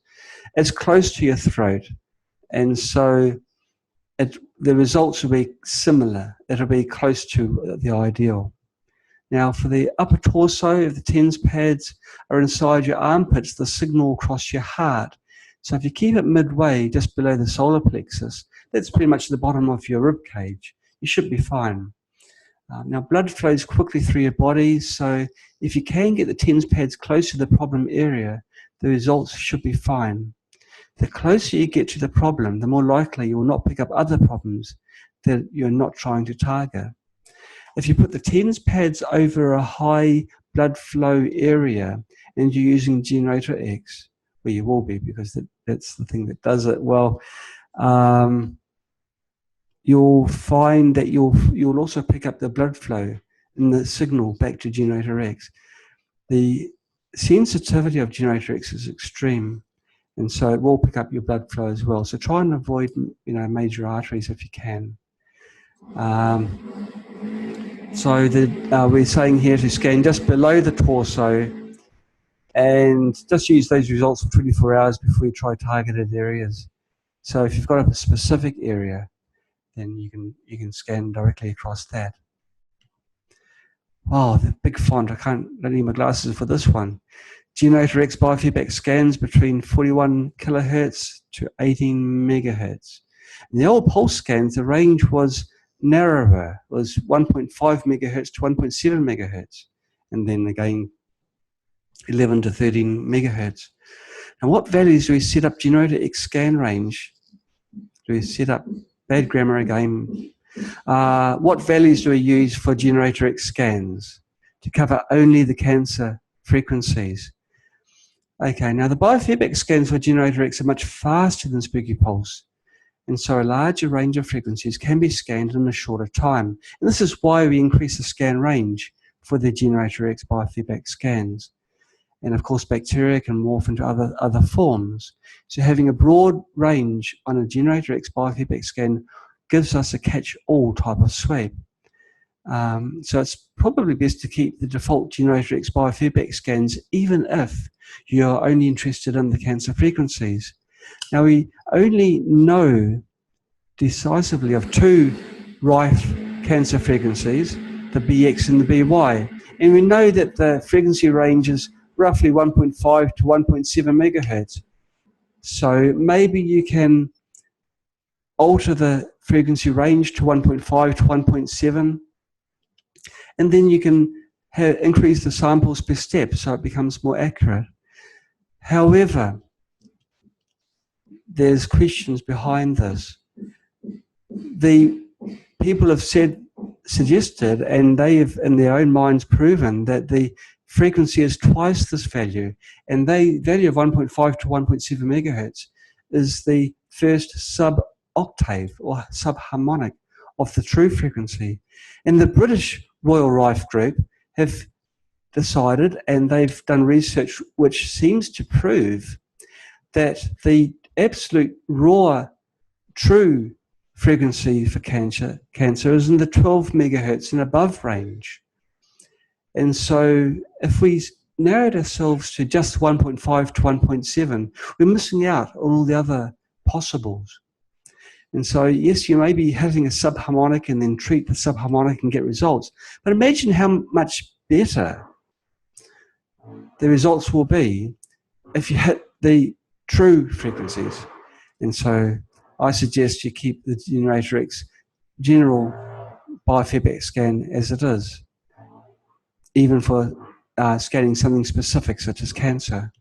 It's close to your throat, and so the results will be similar. It'll be close to the ideal. Now, for the upper torso, if the TENS pads are inside your armpits, the signal will cross your heart. So if you keep it midway, just below the solar plexus, that's pretty much the bottom of your rib cage, you should be fine. Now, blood flows quickly through your body, so if you can get the TENS pads close to the problem area, the results should be fine. The closer you get to the problem, the more likely you will not pick up other problems that you're not trying to target. If you put the TENS pads over a high blood flow area and you're using GeneratorX, well, you will be, because that's the thing that does it well, you'll find that you'll also pick up the blood flow and the signal back to GeneratorX. The sensitivity of GeneratorX is extreme, and so it will pick up your blood flow as well. So try and avoid, major arteries if you can. So we're saying here to scan just below the torso, and just use those results for 24 hours before you try targeted areas. So if you've got a specific area, then you can scan directly across that. Wow, the big font! Don't need my glasses for this one. GeneratorX biofeedback scans between 41 kilohertz to 18 megahertz. In the old pulse scans, the range was narrower, was 1.5 megahertz to 1.7 megahertz, and then again 11 to 13 megahertz. Now, what values do we set up GeneratorX scan range? Do we set up, bad grammar again, what values do we use for GeneratorX scans to cover only the cancer frequencies? Okay, now the biofeedback scans for GeneratorX are much faster than Spooky Pulse, and so a larger range of frequencies can be scanned in a shorter time. And this is why we increase the scan range for the GeneratorX biofeedback scans. And of course, bacteria can morph into other forms. So having a broad range on a GeneratorX biofeedback scan gives us a catch-all type of sweep. So it's probably best to keep the default GeneratorX biofeedback scans, even if you're only interested in the cancer frequencies. Now, we only know decisively of two Rife cancer frequencies, the BX and the BY. And we know that the frequency range is roughly 1.5 to 1.7 megahertz. So maybe you can alter the frequency range to 1.5 to 1.7, and then you can increase the samples per step so it becomes more accurate. However, there's questions behind this. The people have suggested, and they have in their own minds proven, that the frequency is twice this value, and the value of 1.5 to 1.7 megahertz is the first sub-octave or subharmonic of the true frequency. And the British Royal Rife Group have decided, and they've done research which seems to prove that the absolute raw true frequency for cancer is in the 12 megahertz and above range. And so if we narrowed ourselves to just 1.5 to 1.7, we're missing out on all the other possibles. And so, yes, you may be having a subharmonic and then treat the subharmonic and get results. But imagine how much better the results will be if you hit the true frequencies. And so I suggest you keep the GeneratorX general biofeedback scan as it is, even for scanning something specific such as cancer.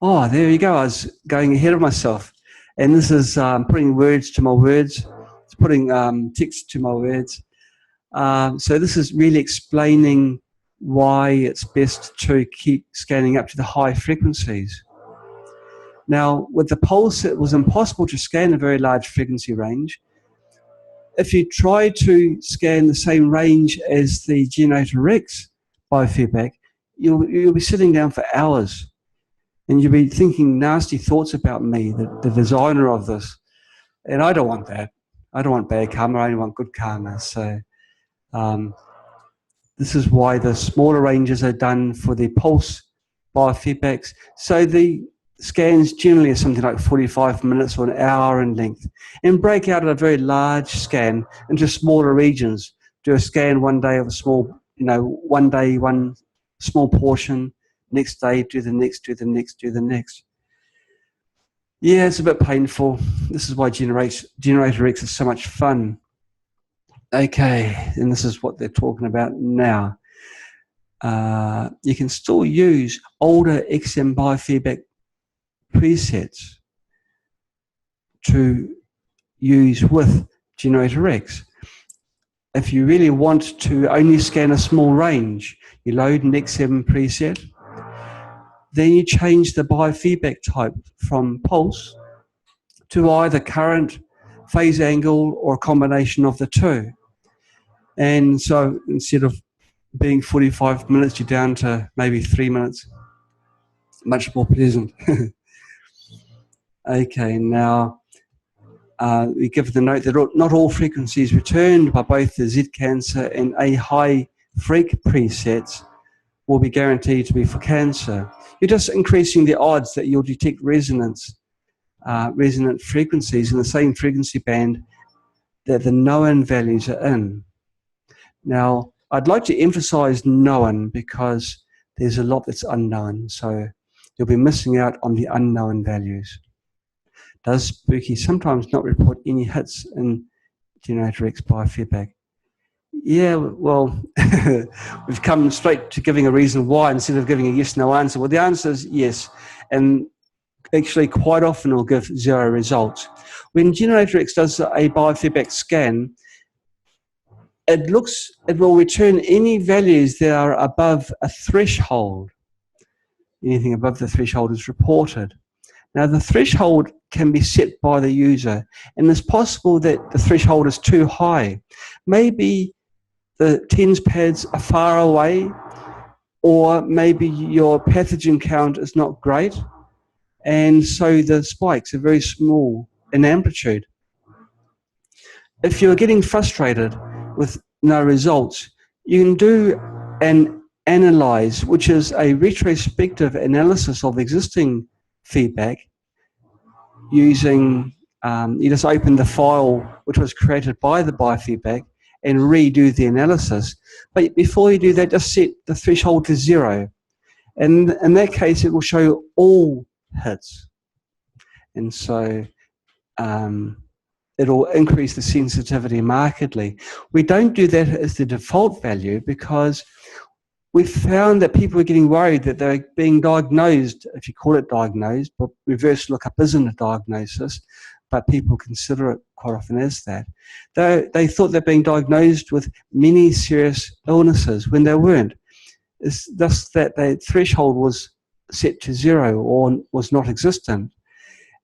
Oh, there you go. I was going ahead of myself. And this is putting words to my words. It's putting text to my words. So this is really explaining why it's best to keep scanning up to the high frequencies. Now, with the pulse, it was impossible to scan a very large frequency range. If you try to scan the same range as the GeneratorX biofeedback, you'll be sitting down for hours. And you'll be thinking nasty thoughts about me, the designer of this. And I don't want that. I don't want bad karma. I only want good karma. So this is why the smaller ranges are done for the pulse biofeedbacks. So the scans generally are something like 45 minutes or an hour in length, and break out a very large scan into smaller regions. Do a scan one day of a small, one day, one small portion. Next day, do the next, do the next, do the next. Yeah, it's a bit painful. This is why GeneratorX is so much fun. Okay, and this is what they're talking about now. You can still use older XM biofeedback presets to use with GeneratorX. If you really want to only scan a small range, you load an XM preset. Then you change the biofeedback type from pulse to either current, phase angle, or a combination of the two. And so instead of being 45 minutes, you're down to maybe 3 minutes. Much more pleasant. Okay, now we give the note that not all frequencies returned by both the Z cancer and A high freak presets will be guaranteed to be for cancer. You're just increasing the odds that you'll detect resonant frequencies in the same frequency band that the known values are in. Now, I'd like to emphasize known because there's a lot that's unknown, so you'll be missing out on the unknown values. Does Spooky sometimes not report any hits in GeneratorX biofeedback? Yeah, well, we've come straight to giving a reason why instead of giving a yes-no answer. Well, the answer is yes, and actually quite often it'll give 0 results. When GeneratorX does a biofeedback scan, it will return any values that are above a threshold. Anything above the threshold is reported. Now, the threshold can be set by the user, and it's possible that the threshold is too high. Maybe the TENS pads are far away, or maybe your pathogen count is not great, and so the spikes are very small in amplitude. If you're getting frustrated with no results, you can do an analyze, which is a retrospective analysis of existing feedback using, you just open the file which was created by the biofeedback and redo the analysis. But before you do that, just set the threshold to 0. And in that case, it will show all hits. And so it'll increase the sensitivity markedly. We don't do that as the default value because we found that people are getting worried that they're being diagnosed, if you call it diagnosed, but reverse lookup isn't a diagnosis, but people consider it quite often as that. They thought they're being diagnosed with many serious illnesses when they weren't. It's just that the threshold was set to 0 or was not existent.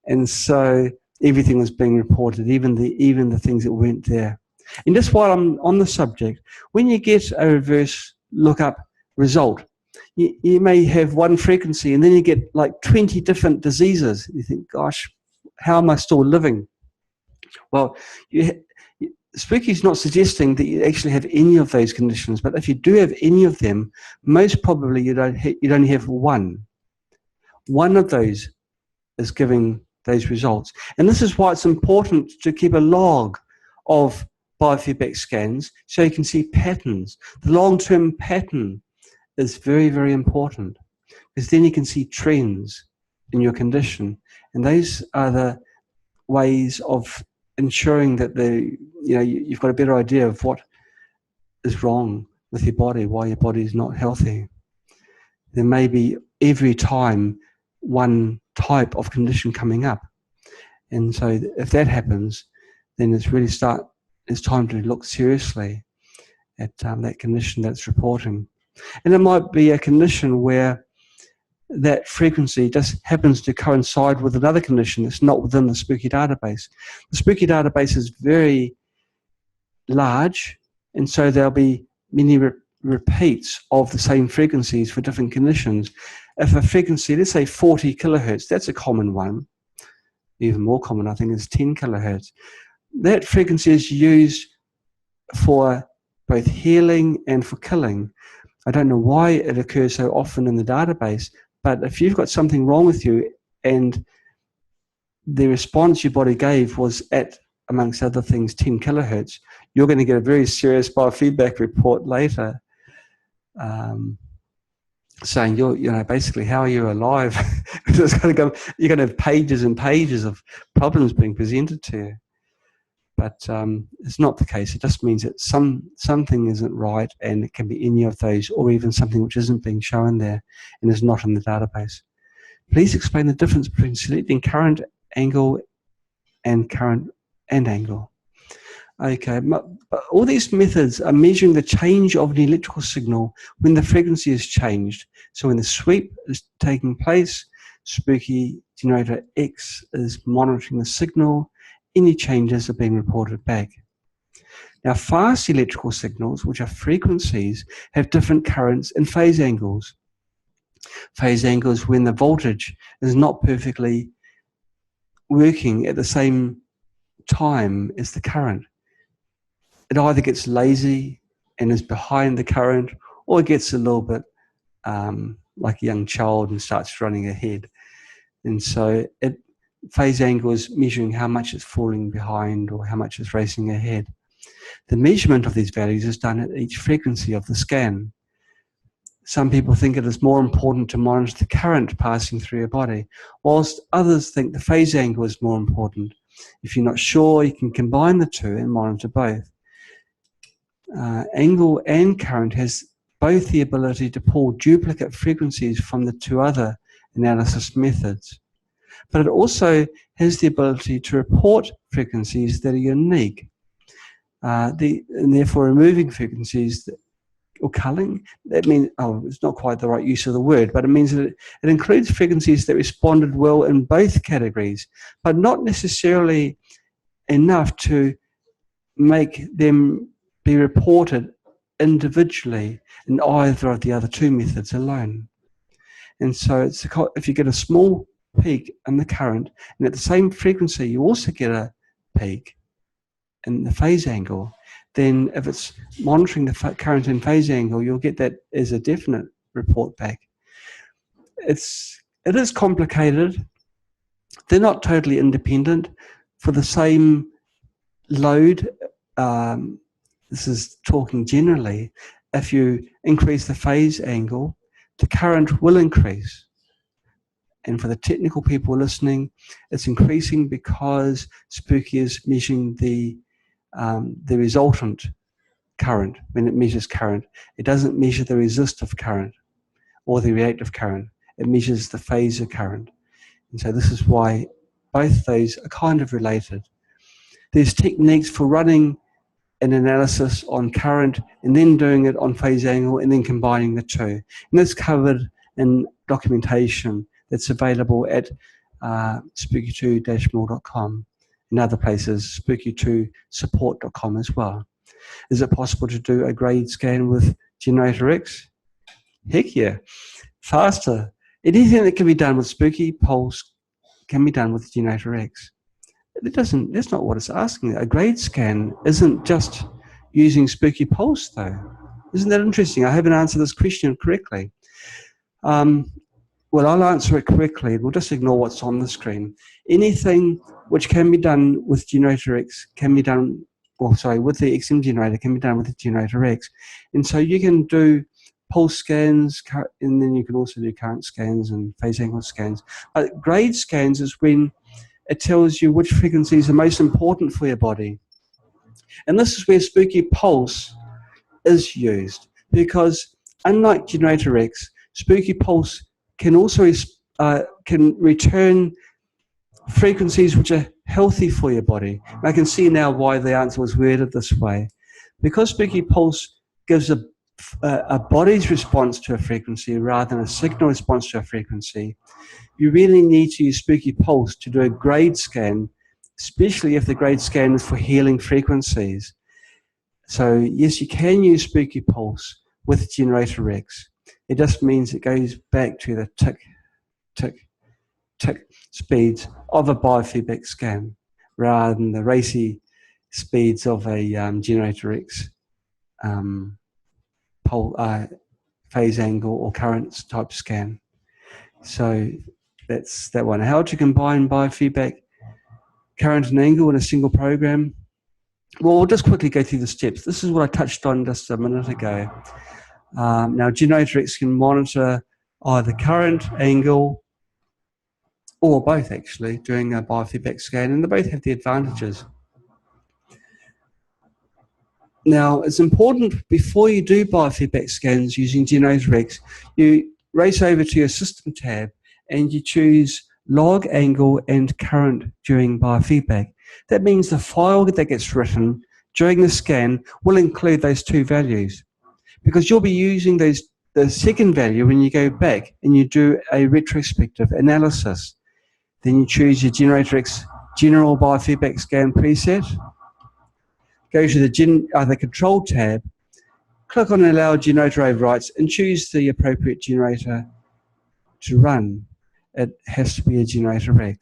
And so everything was being reported, even the things that weren't there. And just while I'm on the subject, when you get a reverse lookup result, you may have one frequency and then you get like 20 different diseases. You think, gosh, how am I still living? Well, Spooky's not suggesting that you actually have any of those conditions, but if you do have any of them, most probably you'd only have one. One of those is giving those results. And this is why it's important to keep a log of biofeedback scans so you can see patterns. The long-term pattern is very, very important because then you can see trends in your condition. And those are the ways of ensuring that you've got a better idea of what is wrong with your body, why your body is not healthy. There may be every time one type of condition coming up. And so if that happens, then it's time to look seriously at that condition that's reporting. And it might be a condition where that frequency just happens to coincide with another condition that's not within the Spooky database. The Spooky database is very large, and so there'll be many repeats of the same frequencies for different conditions. If a frequency, let's say 40 kilohertz, that's a common one. Even more common, I think, is 10 kilohertz. That frequency is used for both healing and for killing. I don't know why it occurs so often in the database, but if you've got something wrong with you and the response your body gave was at, amongst other things, 10 kilohertz, you're going to get a very serious biofeedback report later saying, basically, how are you alive? It's going to go, you're going to have pages and pages of problems being presented to you. But it's not the case. It just means that something isn't right, and it can be any of those, or even something which isn't being shown there and is not in the database. Please explain the difference between selecting current angle and current and angle. Okay, but all these methods are measuring the change of an electrical signal when the frequency is changed. So when the sweep is taking place, Spooky GeneratorX is monitoring the signal. Any changes are being reported back. Now, fast electrical signals, which are frequencies, have different currents and phase angles. Phase angles when the voltage is not perfectly working at the same time as the current. It either gets lazy and is behind the current, or it gets a little bit like a young child and starts running ahead. And so phase angle is measuring how much it's falling behind or how much it's racing ahead. The measurement of these values is done at each frequency of the scan. Some people think it is more important to monitor the current passing through your body, whilst others think the phase angle is more important. If you're not sure, you can combine the two and monitor both. Angle and current has both the ability to pull duplicate frequencies from the two other analysis methods, but it also has the ability to report frequencies that are unique, and therefore removing frequencies or culling. That means, it's not quite the right use of the word, but it means that it includes frequencies that responded well in both categories, but not necessarily enough to make them be reported individually in either of the other two methods alone. And so if you get a small peak in the current, and at the same frequency you also get a peak in the phase angle, then if it's monitoring the current and phase angle, you'll get that as a definite report back. It is complicated. They're not totally independent. For the same load, this is talking generally, if you increase the phase angle, the current will increase. And for the technical people listening, it's increasing because Spooky is measuring the resultant current. When it measures current, it doesn't measure the resistive current or the reactive current. It measures the phasor current. And so this is why both those are kind of related. There's techniques for running an analysis on current and then doing it on phase angle and then combining the two. And that's covered in documentation that's available at spooky2-mill.com and other places, spooky2support.com as well. Is it possible to do a grade scan with GeneratorX? Heck yeah, faster. Anything that can be done with Spooky Pulse can be done with GeneratorX. That's not what it's asking. A grade scan isn't just using Spooky Pulse though. Isn't that interesting? I haven't answered this question correctly. Well, I'll answer it correctly. We'll just ignore what's on the screen. Anything which can be done with GeneratorX can be done, with the XM generator can be done with the GeneratorX. And so you can do pulse scans, and then you can also do current scans and phase angle scans. But grade scans is when it tells you which frequencies are most important for your body. And this is where Spooky Pulse is used, because unlike GeneratorX, Spooky Pulse can also can return frequencies which are healthy for your body. And I can see now why the answer was worded this way. Because Spooky Pulse gives a body's response to a frequency rather than a signal response to a frequency, you really need to use Spooky Pulse to do a grade scan, especially if the grade scan is for healing frequencies. So yes, you can use Spooky Pulse with GeneratorX. It just means it goes back to the tick, tick, tick speeds of a biofeedback scan rather than the racy speeds of a GeneratorX phase angle or current type scan. So that's that one. How to combine biofeedback, current and angle in a single program? Well, we'll just quickly go through the steps. This is what I touched on just a minute ago. Now, GeneratorX can monitor either current, angle, or both actually during a biofeedback scan, and they both have the advantages. Now, it's important before you do biofeedback scans using GeneratorX, you race over to your system tab and you choose log, angle, and current during biofeedback. That means the file that gets written during the scan will include those two values, because you'll be using the second value when you go back and you do a retrospective analysis. Then you choose your GeneratorX General Biofeedback Scan preset, go to the Control tab, click on Allow Generator Overrides, and choose the appropriate generator to run. It has to be a GeneratorX.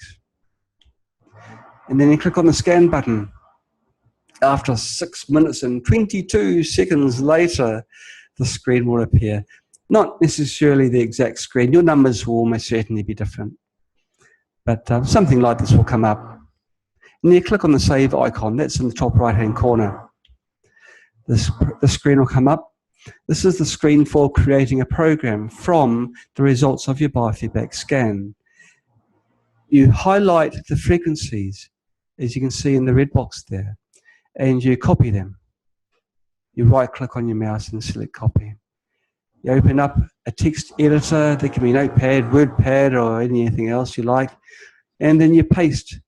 And then you click on the Scan button. After 6 minutes and 22 seconds later, the screen will appear. Not necessarily the exact screen. Your numbers will almost certainly be different. But something like this will come up. And you click on the Save icon. That's in the top right-hand corner. The screen will come up. This is the screen for creating a program from the results of your biofeedback scan. You highlight the frequencies, as you can see in the red box there, and you copy them. You right-click on your mouse and select Copy. You open up a text editor. There can be Notepad, WordPad, or anything else you like, and then you paste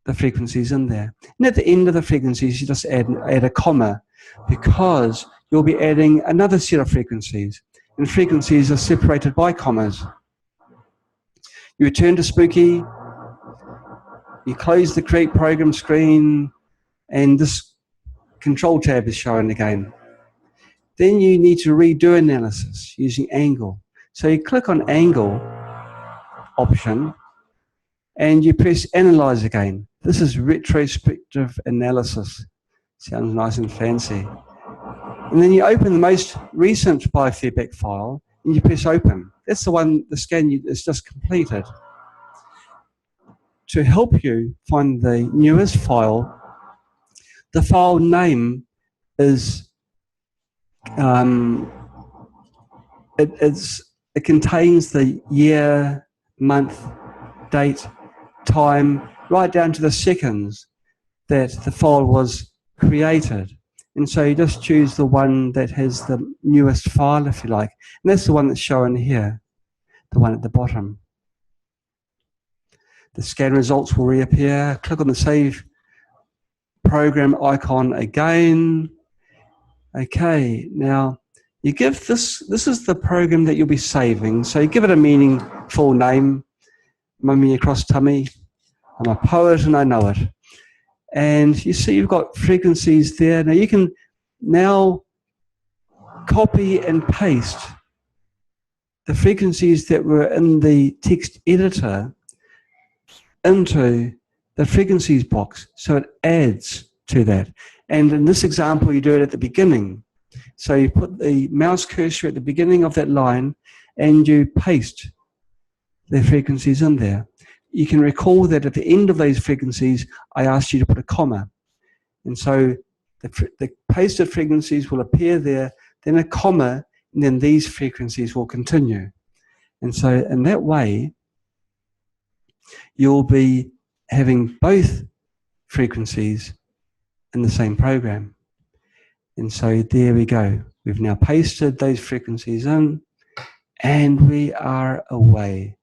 the frequencies in there. And at the end of the frequencies, you just add a comma, because you'll be adding another set of frequencies, and frequencies are separated by commas. You return to Spooky, you close the Create Program screen, and this Control tab is shown again. Then you need to redo analysis using angle. So you click on Angle option, and you press Analyze again. This is retrospective analysis. Sounds nice and fancy. And then you open the most recent biofeedback file and you press open. That's the one, the scan is just completed. To help you find the newest file, the file name is, it contains the year, month, date, time, right down to the seconds that the file was created. And so you just choose the one that has the newest file, if you like. And that's the one that's shown here, the one at the bottom. The scan results will reappear. Click on the Save Program icon again. Okay, now you give this is the program that you'll be saving. So you give it a meaningful name. Mummy across tummy. I'm a poet and I know it. And you see you've got frequencies there. Now you can now copy and paste the frequencies that were in the text editor into the frequencies box. So it adds to that. And in this example, you do it at the beginning. So you put the mouse cursor at the beginning of that line and you paste the frequencies in there. You can recall that at the end of those frequencies, I asked you to put a comma. And so the pasted frequencies will appear there, then a comma, and then these frequencies will continue. And so in that way, you'll be having both frequencies in the same program. And so there we go. We've now pasted those frequencies in, and we are away.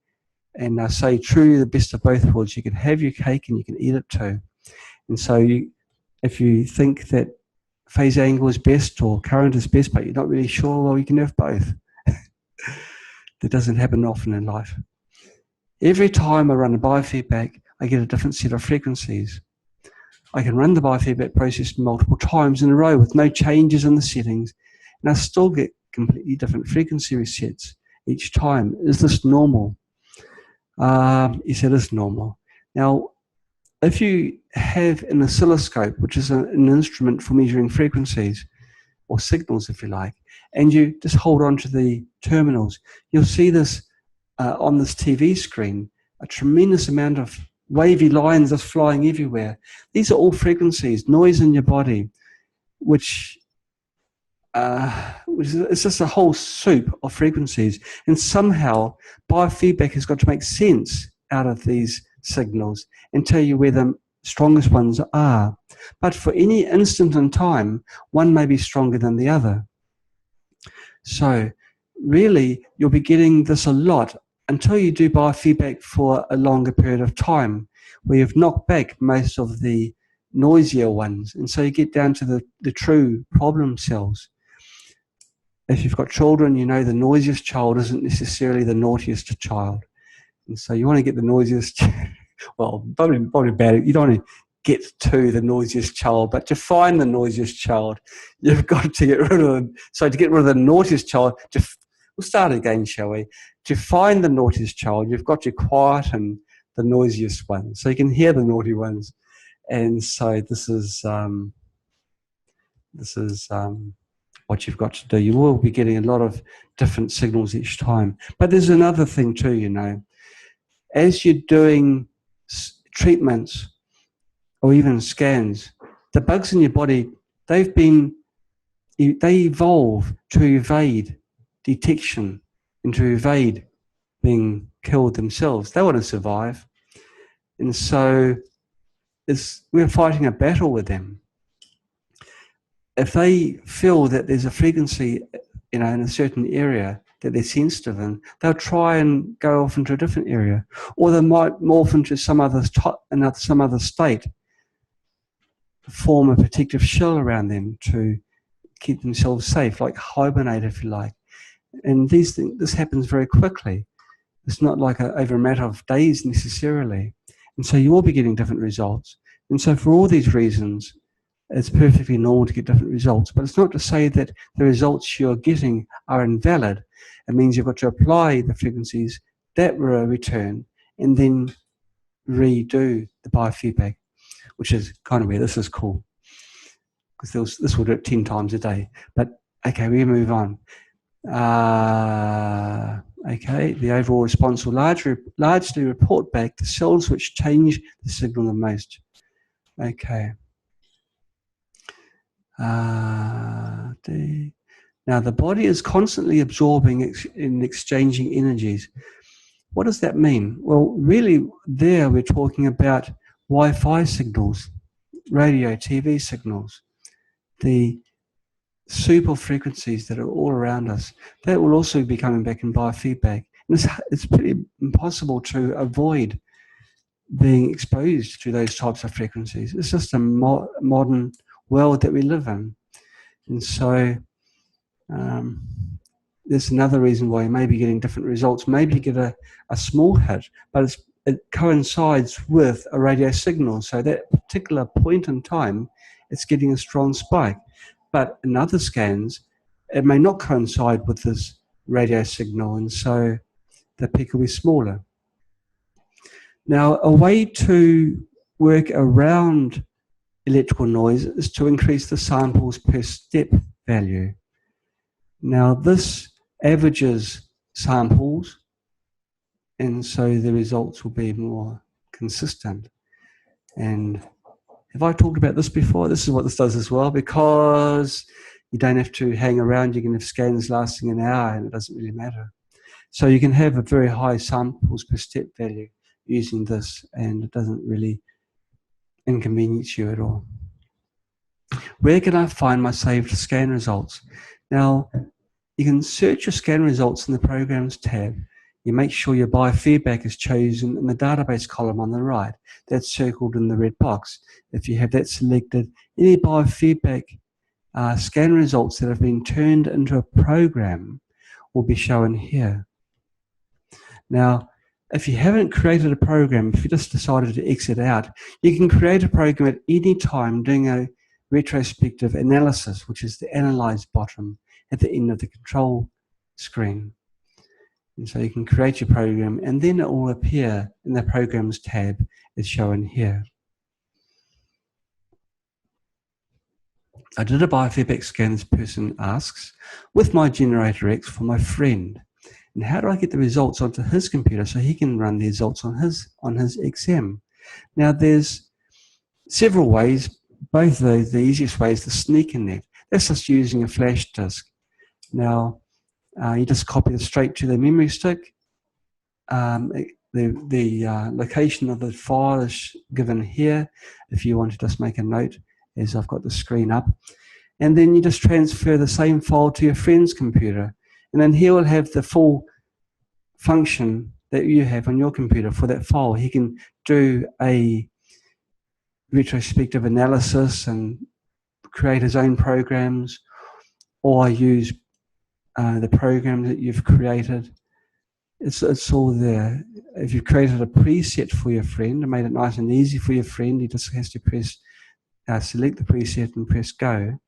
And I say true, the best of both worlds. You can have your cake and you can eat it too. And so if you think that phase angle is best or current is best, but you're not really sure, well, you can have both. That doesn't happen often in life. Every time I run a biofeedback, I get a different set of frequencies. I can run the biofeedback process multiple times in a row with no changes in the settings, and I still get completely different frequency resets each time. Is this normal? Yes, it is normal. Now, if you have an oscilloscope, which is an instrument for measuring frequencies, or signals if you like, and you just hold on to the terminals, you'll see this on this TV screen, a tremendous amount of wavy lines just flying everywhere. These are all frequencies, noise in your body, which is just a whole soup of frequencies. And somehow biofeedback has got to make sense out of these signals and tell you where the strongest ones are. But for any instant in time, one may be stronger than the other. So really, you'll be getting this a lot until you do biofeedback for a longer period of time, where you've knocked back most of the noisier ones. And so you get down to the true problem cells. If you've got children, you know the noisiest child isn't necessarily the naughtiest child. And so you want to get the noisiest, well, probably bad. You don't want to get to the noisiest child, but to find the noisiest child, you've got to get rid of them. So to get rid of the naughtiest child, we'll start again, shall we? To find the naughtiest child, you've got to quieten the noisiest ones, so you can hear the naughty ones. And so this is what you've got to do. You will be getting a lot of different signals each time. But there's another thing too, you know. As you're doing treatments or even scans, the bugs in your body, they evolve to evade detection and to evade being killed themselves. They want to survive. And so we're fighting a battle with them. If they feel that there's a frequency, you know, in a certain area that they're sensitive in, they'll try and go off into a different area, or they might morph into some other state, form a protective shell around them to keep themselves safe, like hibernate, if you like. And this happens very quickly. It's not like over a matter of days necessarily. And so you will be getting different results. And so for all these reasons, it's perfectly normal to get different results. But it's not to say that the results you're getting are invalid. It means you've got to apply the frequencies that were a return and then redo the biofeedback, which is kind of where this is cool. because this will do it 10 times a day. But okay, we move on. Okay, the overall response will largely report back the cells which change the signal the most. Okay. Now the body is constantly absorbing and exchanging energies. What does that mean? Well, really, there we're talking about Wi-Fi signals, radio, TV signals, the super frequencies that are all around us. That will also be coming back in biofeedback. And it's pretty impossible to avoid being exposed to those types of frequencies. It's just a modern world that we live in. And so there's another reason why you may be getting different results. Maybe you get a small hit, but it coincides with a radio signal. So that particular point in time, it's getting a strong spike. But in other scans, it may not coincide with this radio signal, and so the peak will be smaller. Now, a way to work around electrical noise is to increase the samples per step value. Now, this averages samples, and so the results will be more consistent. And have I talked about this before? This is what this does as well, because you don't have to hang around. You can have scans lasting an hour, and it doesn't really matter. So you can have a very high samples per step value using this, and it doesn't really inconvenience you at all. Where can I find my saved scan results? Now, you can search your scan results in the Programs tab. You make sure your biofeedback is chosen in the database column on the right. That's circled in the red box. If you have that selected, any biofeedback scan results that have been turned into a program will be shown here. Now, if you haven't created a program, if you just decided to exit out, you can create a program at any time doing a retrospective analysis, which is the analyze button at the end of the control screen. And so you can create your program, and then it will appear in the Programs tab as shown here. I did a biofeedback scan, this person asks, with my GeneratorX for my friend. And how do I get the results onto his computer so he can run the results on his XM? Now, there's several ways. Both the easiest way is the sneak in net. That's just using a flash disk. Now, you just copy it straight to the memory stick. The location of the file is given here. If you want to just make a note, as I've got the screen up. And then you just transfer the same file to your friend's computer. And then he will have the full function that you have on your computer for that file. He can do a retrospective analysis and create his own programs, or use the program that you've created. It's all there. If you've created a preset for your friend and made it nice and easy for your friend, he just has to press select the preset and press go.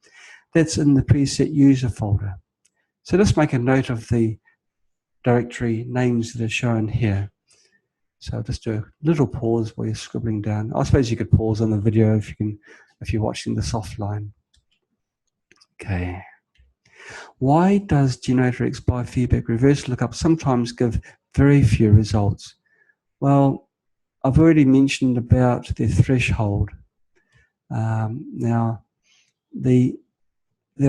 That's in the preset user folder. So just make a note of the directory names that are shown here. So I'll just do a little pause while you're scribbling down. I suppose you could pause on the video if you're watching this offline. Okay. Why does GeneratorX biofeedback reverse lookup sometimes give very few results? Well, I've already mentioned about the threshold. Now, there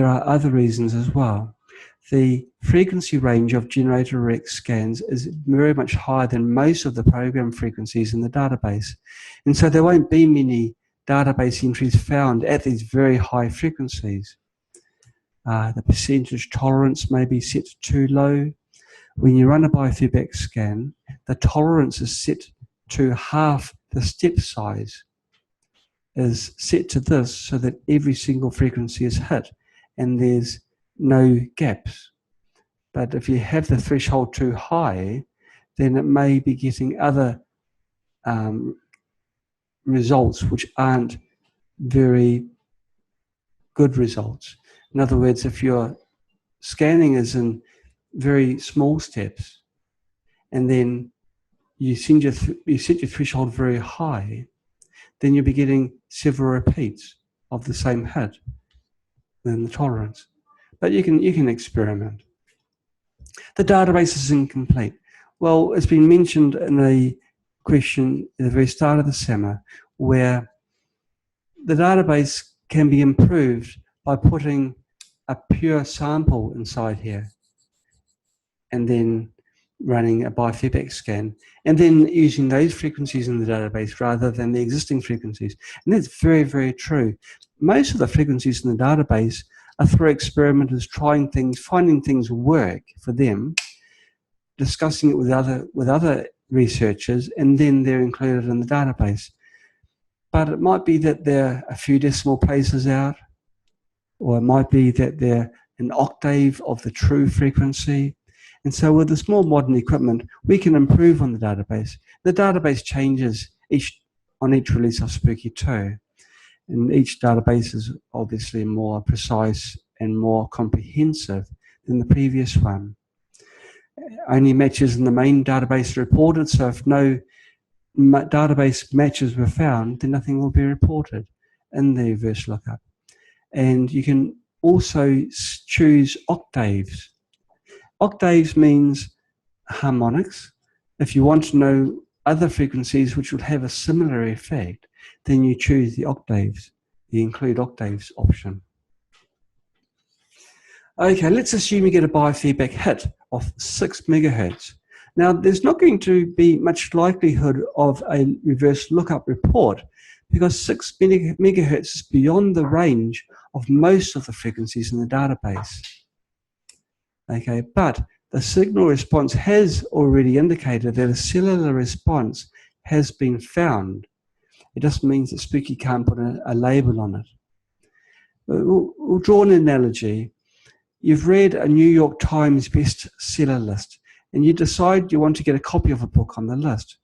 are other reasons as well. The frequency range of GeneratorX scans is very much higher than most of the program frequencies in the database. And so there won't be many database entries found at these very high frequencies. The percentage tolerance may be set too low. When you run a biofeedback scan, the tolerance is set to half the step size is set to this so that every single frequency is hit and there's no gaps. But if you have the threshold too high, then it may be getting other results which aren't very good results. In other words, if your scanning is in very small steps and then you set your threshold very high, then you'll be getting several repeats of the same hit. than the tolerance. But you can experiment. The database is incomplete. Well, it's been mentioned in a question at the very start of the seminar where the database can be improved by putting a pure sample inside here and then running a biofeedback scan and then using those frequencies in the database rather than the existing frequencies. And that's very, very true. Most of the frequencies in the database are through experimenters trying things, finding things work for them, discussing it with other researchers, and then they're included in the database. But it might be that they're a few decimal places out, or it might be that they're an octave of the true frequency. And so with this more modern equipment, we can improve on the database. The database changes on each release of Spooky 2. And each database is obviously more precise and more comprehensive than the previous one. Only matches in the main database are reported, so if no database matches were found, then nothing will be reported in the reverse lookup. And you can also choose octaves. Octaves means harmonics. If you want to know other frequencies which would have a similar effect, then you choose the octaves, the include octaves option. Okay, let's assume you get a biofeedback hit of 6 megahertz. Now, there's not going to be much likelihood of a reverse lookup report because 6 megahertz is beyond the range of most of the frequencies in the database. Okay, but the signal response has already indicated that a cellular response has been found. It just means that Spooky can't put a label on it. We'll draw an analogy. You've read a New York Times bestseller list, and you decide you want to get a copy of a book on the list.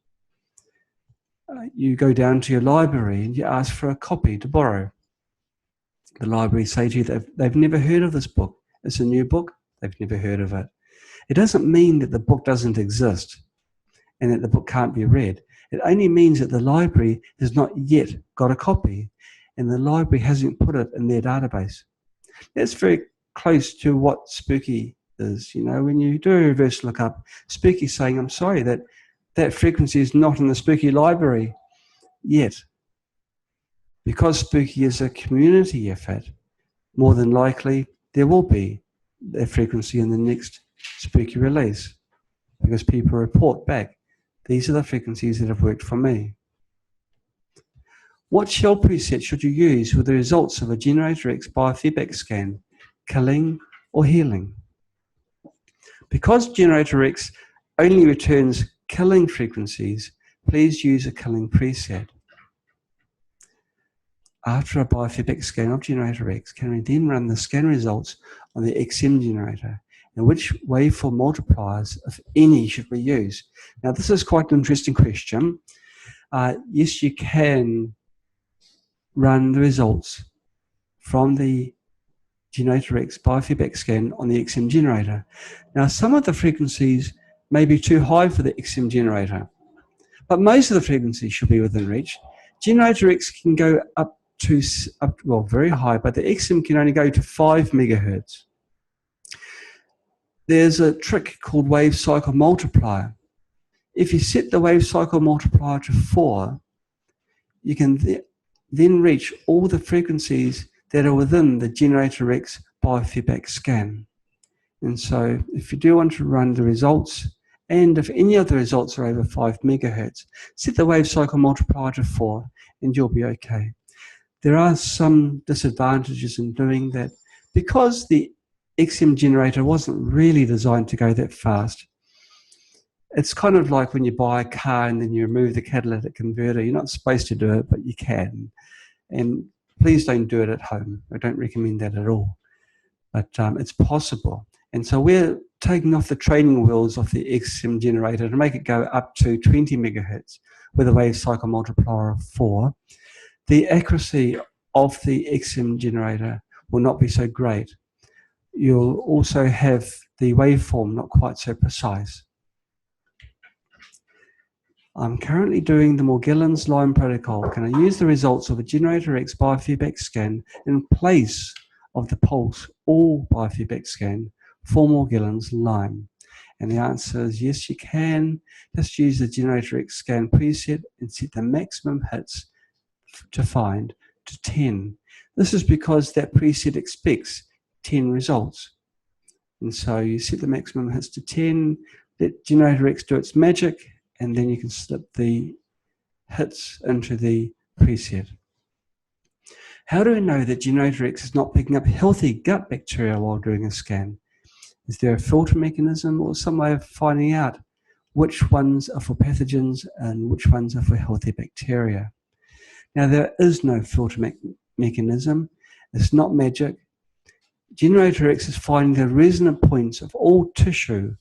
You go down to your library and you ask for a copy to borrow. The library say to you that they've never heard of this book. It's a new book. They've never heard of it. It doesn't mean that the book doesn't exist and that the book can't be read. It only means that the library has not yet got a copy and the library hasn't put it in their database. That's very close to what Spooky is. You know, when you do a reverse lookup, Spooky's saying, I'm sorry, that frequency is not in the Spooky library yet. Because Spooky is a community effort, more than likely there will be a frequency in the next Spooky release because people report back, these are the frequencies that have worked for me. What shell preset should you use with the results of a GeneratorX biofeedback scan, killing or healing? Because GeneratorX only returns killing frequencies, please use a killing preset. After a biofeedback scan of GeneratorX, can we then run the scan results on the XM generator? And which waveform multipliers, if any, should we use? Now, this is quite an interesting question. Yes, you can run the results from the GeneratorX biofeedback scan on the XM generator. Now, some of the frequencies may be too high for the XM generator, but most of the frequencies should be within reach. GeneratorX can go up to, well, very high, but the XM can only go to 5 megahertz. There's a trick called wave cycle multiplier. If you set the wave cycle multiplier to 4, you can then reach all the frequencies that are within the GeneratorX biofeedback scan. And so if you do want to run the results, and if any of the results are over 5 megahertz, set the wave cycle multiplier to 4 and you'll be okay. There are some disadvantages in doing that because the XM generator wasn't really designed to go that fast. It's kind of like when you buy a car and then you remove the catalytic converter. You're not supposed to do it, but you can. And please don't do it at home. I don't recommend that at all. But it's possible. And so we're taking off the training wheels of the XM generator to make it go up to 20 megahertz with a wave cycle multiplier of 4. The accuracy of the XM generator will not be so great. You'll also have the waveform not quite so precise. I'm currently doing the Morgellons line protocol. Can I use the results of a GeneratorX biofeedback scan in place of the pulse or biofeedback scan, 4 Morgellons Lime? And the answer is yes, you can. Just use the GeneratorX scan preset and set the maximum hits to find to 10. This is because that preset expects 10 results. And so you set the maximum hits to 10, let GeneratorX do its magic, and then you can slip the hits into the preset. How do we know that GeneratorX is not picking up healthy gut bacteria while doing a scan? Is there a filter mechanism or some way of finding out which ones are for pathogens and which ones are for healthy bacteria? Now, there is no filter mechanism. It's not magic. GeneratorX is finding the resonant points of all tissue,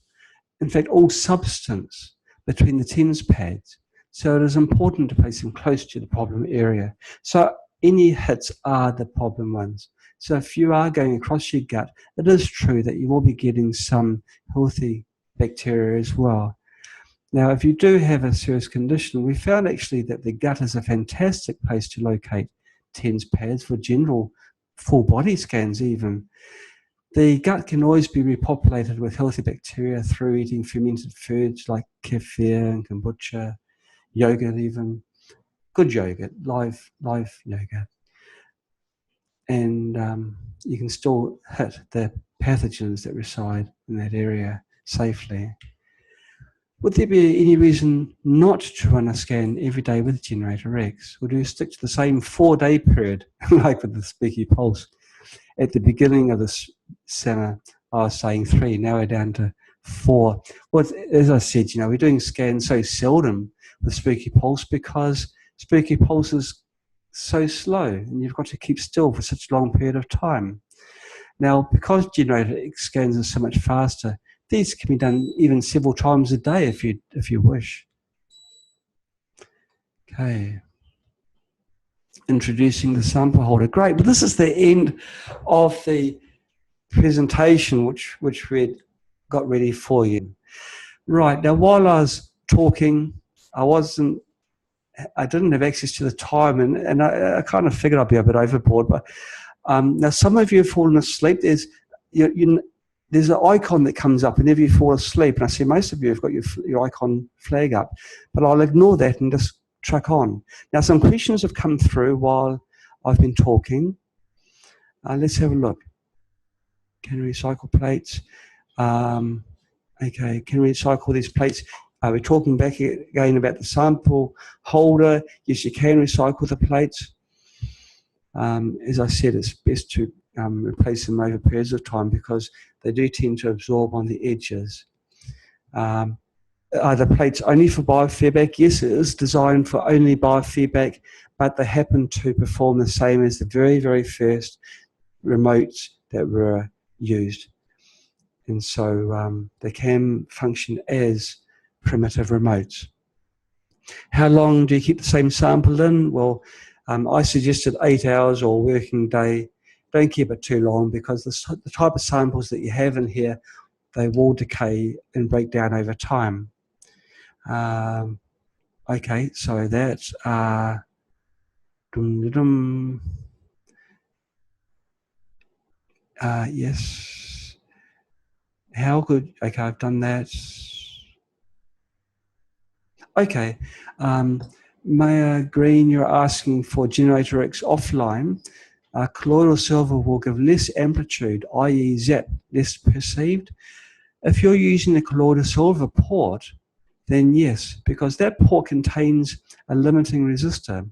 in fact, all substance between the TENS pads. So it is important to place them close to the problem area. So any hits are the problem ones. So if you are going across your gut, it is true that you will be getting some healthy bacteria as well. Now, if you do have a serious condition, we found actually that the gut is a fantastic place to locate TENS pads for general full body scans even. The gut can always be repopulated with healthy bacteria through eating fermented foods like kefir and kombucha, yogurt even, good yogurt, live yogurt. And you can still hit the pathogens that reside in that area safely. Would there be any reason not to run a scan every day with GeneratorX? Or do you stick to the same 4-day period, like with the Speaky Pulse? At the beginning of this summer, I was saying 3, now we're down to 4. Well, as I said, we're doing scans so seldom with Speaky Pulse because Speaky Pulse is so slow and you've got to keep still for such a long period of time. Now, because GeneratorX scans are so much faster, these can be done even several times a day if you wish. Okay. Introducing the sample holder. Great. Well, this is the end of the presentation which we got ready for you. Right. Now, while I was talking, I didn't have access to the time, and I kind of figured I'd be a bit overboard. But now, some of you have fallen asleep. There's an icon that comes up whenever you fall asleep, and I see most of you have got your icon flag up, but I'll ignore that and just truck on. Now, some questions have come through while I've been talking. Let's have a look. Can we recycle plates? Okay, can we recycle these plates? We're talking back again about the sample holder. Yes, you can recycle the plates. As I said, it's best to replace them over periods of time because they do tend to absorb on the edges. Are the plates only for biofeedback? Yes, it is designed for only biofeedback, but they happen to perform the same as the very, very first remotes that were used. And so they can function as primitive remotes. How long do you keep the same sample in? Well, I suggested 8 hours or working day. Don't keep it too long because the type of samples that you have in here, they will decay and break down over time. Okay, so that's yes. How good? Okay, I've done that. Okay, Maya Green, you're asking for GeneratorX offline. Colloidal silver will give less amplitude, i.e. zap, less perceived. If you're using the colloidal silver port, then yes, because that port contains a limiting resistor.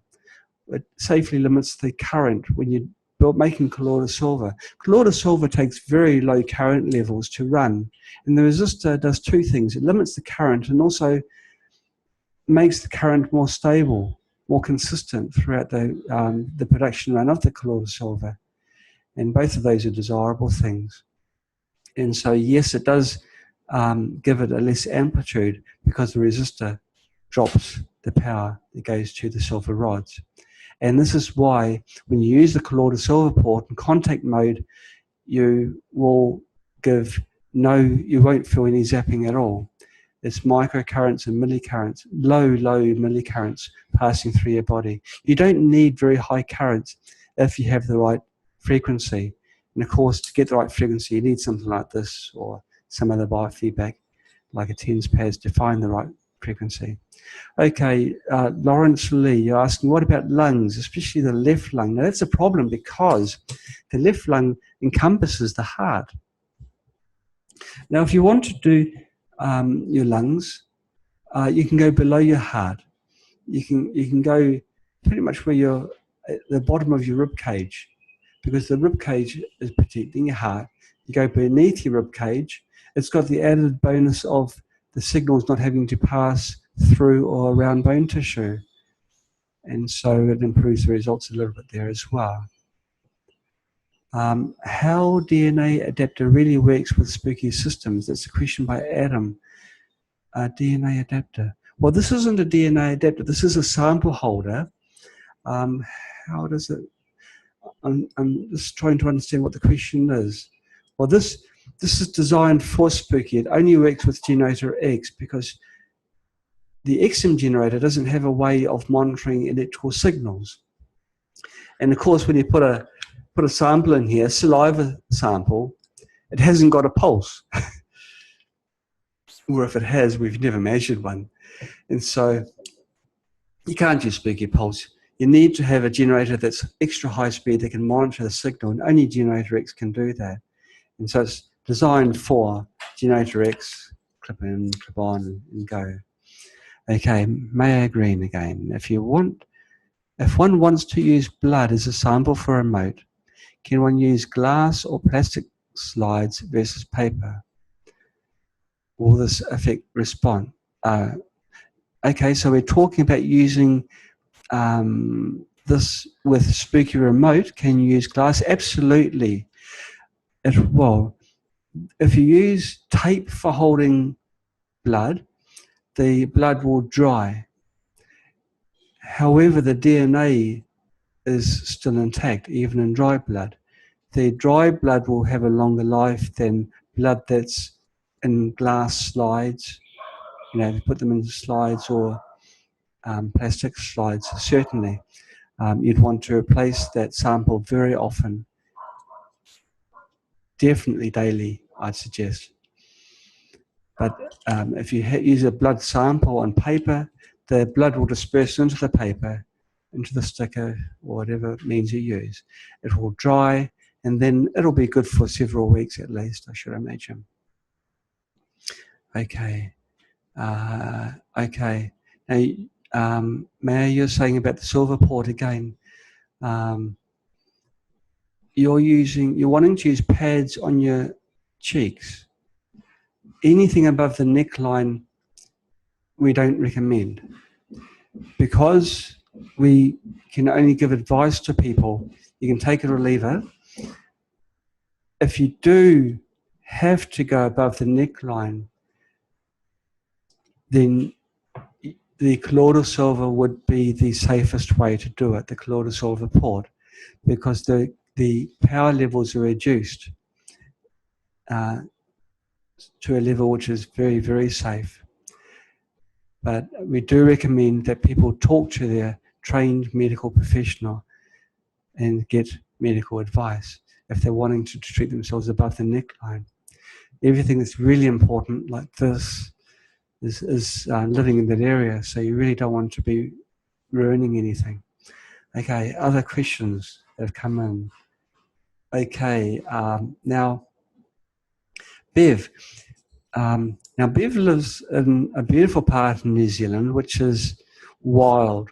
It safely limits the current when you're making colloidal silver. Colloidal silver takes very low current levels to run, and the resistor does 2 things. It limits the current and also makes the current more stable, more consistent throughout the production run of the colloidal silver. And both of those are desirable things. And so, yes, it does give it a less amplitude because the resistor drops the power that goes to the silver rods. And this is why when you use the colloidal silver port in contact mode, you won't feel any zapping at all. It's microcurrents and millicurrents, low millicurrents passing through your body. You don't need very high currents if you have the right frequency. And of course, to get the right frequency, you need something like this or some other biofeedback, like a TENS pads, to find the right frequency. Okay, Lawrence Lee, you're asking, what about lungs, especially the left lung? Now, that's a problem because the left lung encompasses the heart. Now, if you want to do your lungs, you can go below your heart. You can go pretty much where you're at the bottom of your rib cage, because the rib cage is protecting your heart. You go beneath your rib cage. It's got the added bonus of the signals not having to pass through or around bone tissue. And so it improves the results a little bit there as well. How DNA adapter really works with spooky systems? That's a question by Adam. DNA adapter. Well, this isn't a DNA adapter. This is a sample holder. How does it? I'm just trying to understand what the question is. Well, this is designed for spooky. It only works with GeneratorX because the XM generator doesn't have a way of monitoring electrical signals. And of course, when you put a sample in here, saliva sample, it hasn't got a pulse. Or if it has, we've never measured one. And so you can't use spooky pulse. You need to have a generator that's extra high speed that can monitor the signal, and only GeneratorX can do that. And so it's designed for GeneratorX, clip in, clip on, and go. Okay, Maya Green again. If one wants to use blood as a sample for a remote, can one use glass or plastic slides versus paper? Will this affect response? Okay, so we're talking about using this with spooky remote. Can you use glass? Absolutely. Well, if you use tape for holding blood, the blood will dry. However, the DNA is still intact, even in dry blood. The dry blood will have a longer life than blood that's in glass slides. You know, if you put them in slides or plastic slides, certainly. You'd want to replace that sample very often. Definitely daily, I'd suggest. But if you use a blood sample on paper, the blood will disperse into the paper, into the sticker, or whatever means you use. It will dry, and then it'll be good for several weeks at least, I should imagine. Okay. Okay. Now, Maya, you're saying about the silver port again. You're wanting to use pads on your cheeks. Anything above the neckline, we don't recommend, because we can only give advice to people. You can take it or leave it. If you do have to go above the neckline, then the colloidal silver would be the safest way to do it, the colloidal silver port, because the power levels are reduced to a level which is very, very safe. But we do recommend that people talk to their trained medical professional and get medical advice if they're wanting to treat themselves above the neckline. Everything that's really important, like this, is living in that area, so you really don't want to be ruining anything. Okay, other questions that have come in. Okay, now Bev. Now Bev lives in a beautiful part of New Zealand, which is wild.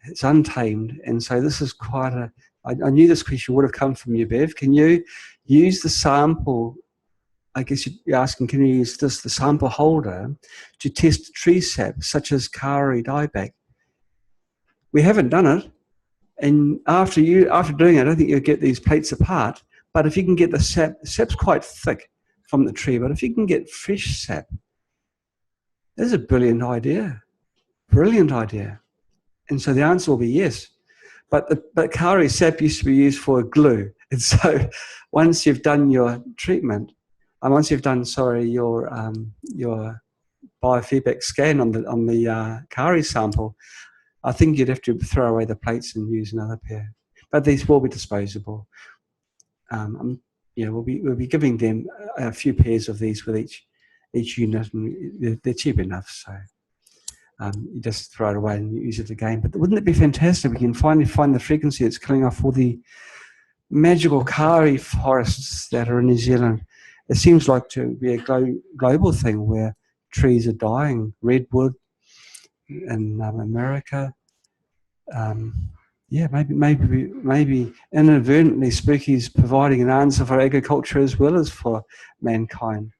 It's untamed, and so this is quite a... I knew this question would have come from you, Bev. Can you use the sample? I guess you're asking, can you use the sample holder to test tree sap, such as kauri dieback? We haven't done it, and after doing it, I don't think you'll get these plates apart. But if you can get the sap's quite thick from the tree, but if you can get fresh sap, that's a brilliant idea. Brilliant idea. And so the answer will be yes. But kauri sap used to be used for glue. And so once you've done your treatment, once you've done, your biofeedback scan on the kauri sample, I think you'd have to throw away the plates and use another pair. But these will be disposable. I'm we'll be giving them a few pairs of these with each unit, and they're cheap enough, so you just throw it away and use it again. But wouldn't it be fantastic? We can finally find the frequency that's killing off all the magical kauri forests that are in New Zealand. It seems like to be a global thing where trees are dying, redwood in America. Yeah, maybe inadvertently Spooky's providing an answer for agriculture as well as for mankind.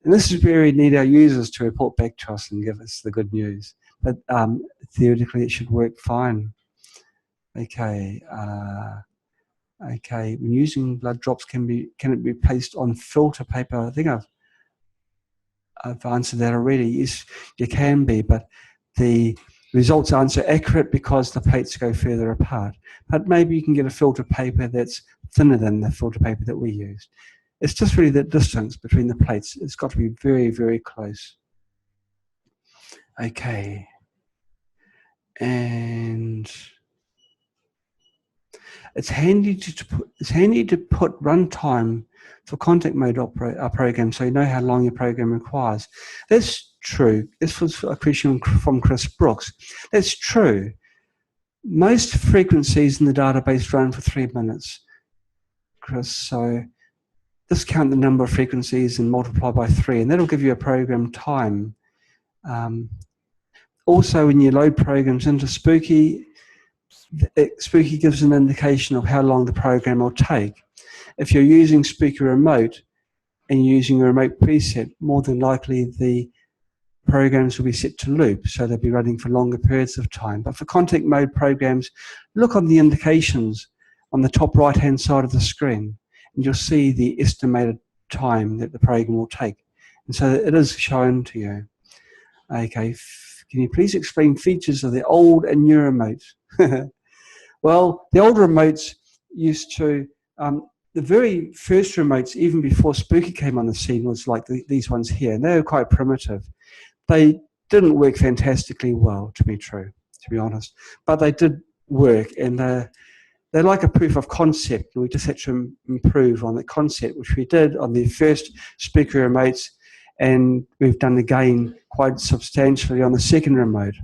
And this is where we need our users to report back to us and give us the good news. But theoretically, it should work fine. Okay. Okay. When using blood drops, can it be placed on filter paper? I think I've answered that already. Yes, you can be, but the results aren't so accurate because the plates go further apart. But maybe you can get a filter paper that's thinner than the filter paper that we used. It's just really the distance between the plates. It's got to be very, very close. Okay. And it's handy to put runtime for contact mode program, so you know how long your program requires. That's true. This was a question from Chris Brooks. That's true. Most frequencies in the database run for 3 minutes, Chris. So discount the number of frequencies and multiply by 3, and that'll give you a program time. Also, when you load programs into Spooky, Spooky gives an indication of how long the program will take. If you're using Spooky Remote and you're using a remote preset, more than likely the programs will be set to loop, so they'll be running for longer periods of time. But for contact mode programs, look on the indications on the top right-hand side of the screen, and you'll see the estimated time that the program will take. And so it is shown to you. Okay, can you please explain features of the old and new remotes? Well, the old remotes used to, the very first remotes, even before Spooky came on the scene, was like these ones here, and they were quite primitive. They didn't work fantastically well, to be honest, but they did work, and they're like a proof of concept, and we just had to improve on the concept, which we did on the first Spooky remotes, and we've done again quite substantially on the second remote.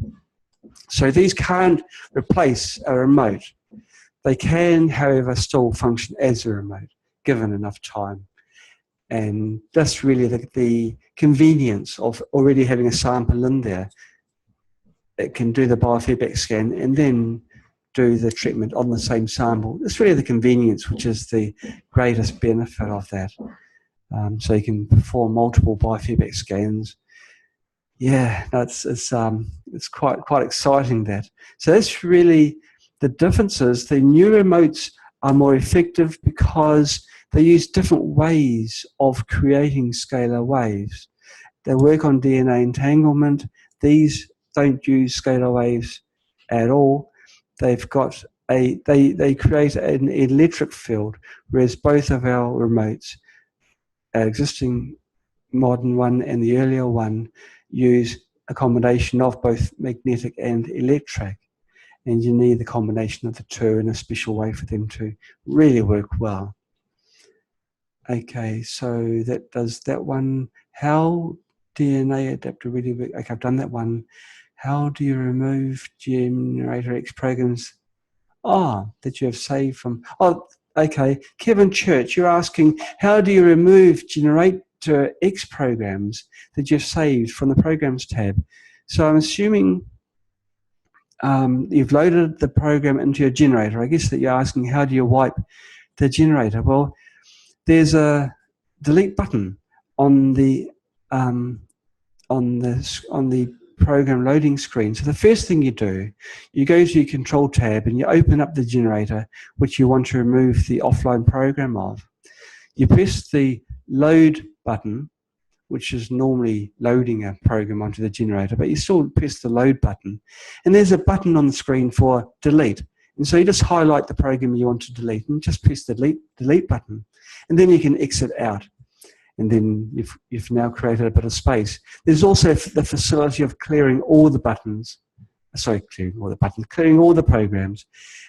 So these can't replace a remote. They can, however, still function as a remote, given enough time. And that's really the convenience of already having a sample in there. It can do the biofeedback scan and then do the treatment on the same sample. It's really the convenience which is the greatest benefit of that. So you can perform multiple biofeedback scans. Yeah, it's quite exciting that. So that's really the differences. The new remotes are more effective because they use different ways of creating scalar waves. They work on DNA entanglement. These don't use scalar waves at all. They've got they create an electric field, whereas both of our remotes, our existing modern one and the earlier one, use a combination of both magnetic and electric. And you need the combination of the two in a special way for them to really work well. Okay, so that does that one. How DNA adaptability work? Okay, I've done that one. How do you remove GeneratorX programs that you have saved from? Oh, okay. Kevin Church, you're asking, how do you remove GeneratorX programs that you've saved from the Programs tab? So I'm assuming you've loaded the program into your generator. I guess that you're asking, how do you wipe the generator? Well, there's a delete button on the program loading screen. So the first thing you do, you go to your control tab and you open up the generator which you want to remove the offline program of. You press the load button, which is normally loading a program onto the generator, but you still press the load button. And there's a button on the screen for delete. And so you just highlight the program you want to delete and just press the delete button. And then you can exit out. And then you've now created a bit of space. There's also the facility of clearing all the buttons. Clearing all the programs.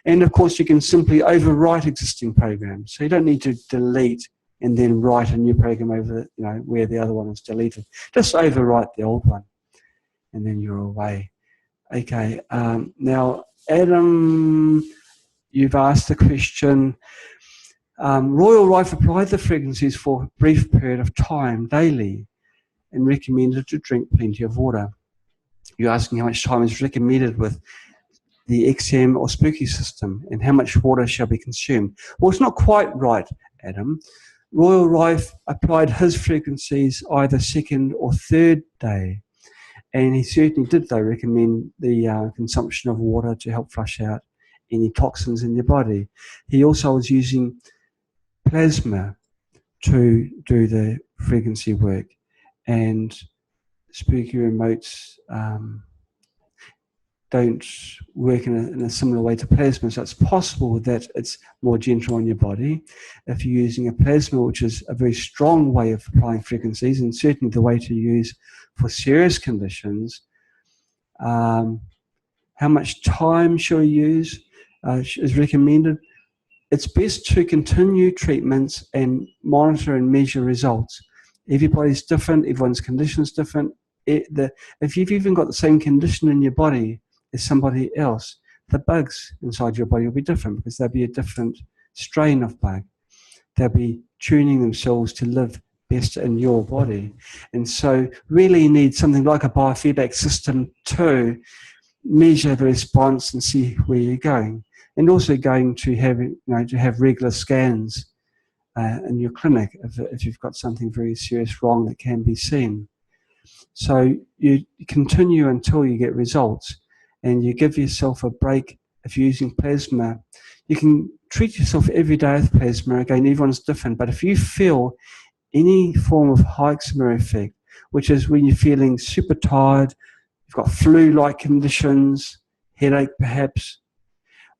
And of course, you can simply overwrite existing programs. So you don't need to delete and then write a new program over, where the other one was deleted. Just overwrite the old one, and then you're away. Okay, now, Adam, you've asked the question, Royal Rife applied the frequencies for a brief period of time daily and recommended to drink plenty of water. You're asking how much time is recommended with the XM or Spooky system and how much water shall be consumed. Well, it's not quite right, Adam. Royal Rife applied his frequencies either second or third day. And he certainly did, though, recommend the consumption of water to help flush out any toxins in your body. He also was using plasma to do the frequency work. And Spooky remotes don't work in a similar way to plasma. So it's possible that it's more gentle on your body. If you're using a plasma, which is a very strong way of applying frequencies, and certainly the way to use for serious conditions, how much time shall you use is recommended. It's best to continue treatments and monitor and measure results. Everybody's different, everyone's condition is different. If you've even got the same condition in your body as somebody else, the bugs inside your body will be different because there'll be a different strain of bug. They'll be tuning themselves to live best in your body. And so really you need something like a biofeedback system to measure the response and see where you're going. And also going to have regular scans in your clinic if you've got something very serious wrong that can be seen. So you continue until you get results, and you give yourself a break. If you're using plasma, you can treat yourself every day with plasma. Again, everyone's different, but if you feel any form of hyxema effect, which is when you're feeling super tired, you've got flu-like conditions, headache perhaps,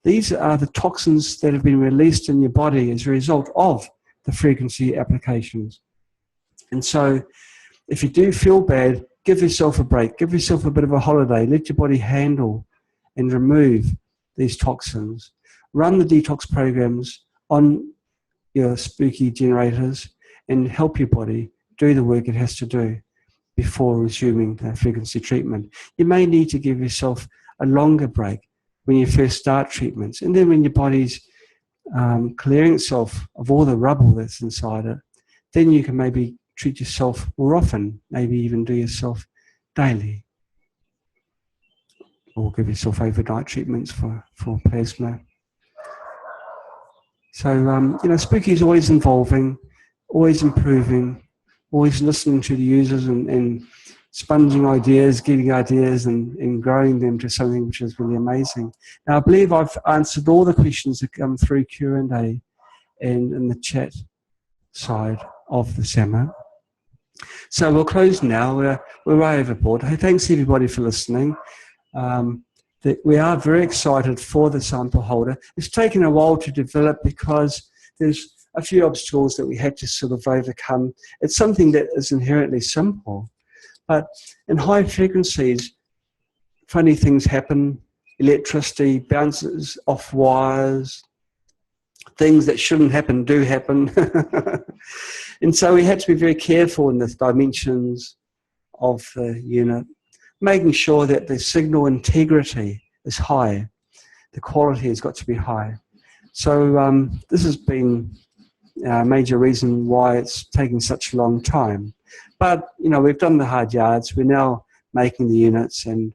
these are the toxins that have been released in your body as a result of the frequency applications. And so if you do feel bad, give yourself a break, give yourself a bit of a holiday, let your body handle and remove these toxins. Run the detox programs on your Spooky generators and help your body do the work it has to do before resuming the frequency treatment. You may need to give yourself a longer break when you first start treatments, and then when your body's clearing itself of all the rubble that's inside it, then you can maybe treat yourself more often, maybe even do yourself daily, or give yourself overnight treatments for plasma. So, Spooky is always evolving, always improving, always listening to the users and sponging ideas, getting ideas and growing them to something which is really amazing. Now, I believe I've answered all the questions that come through Q&A and in the chat side of the seminar. So we'll close now. We're way overboard. Hey, thanks everybody for listening. We are very excited for the sample holder. It's taken a while to develop because there's a few obstacles that we had to sort of overcome. It's something that is inherently simple, but in high frequencies, funny things happen. Electricity bounces off wires. Things that shouldn't happen do happen. And so we had to be very careful in the dimensions of the unit, making sure that the signal integrity is high. The quality has got to be high. So this has been a major reason why it's taking such a long time. But, we've done the hard yards. We're now making the units, and,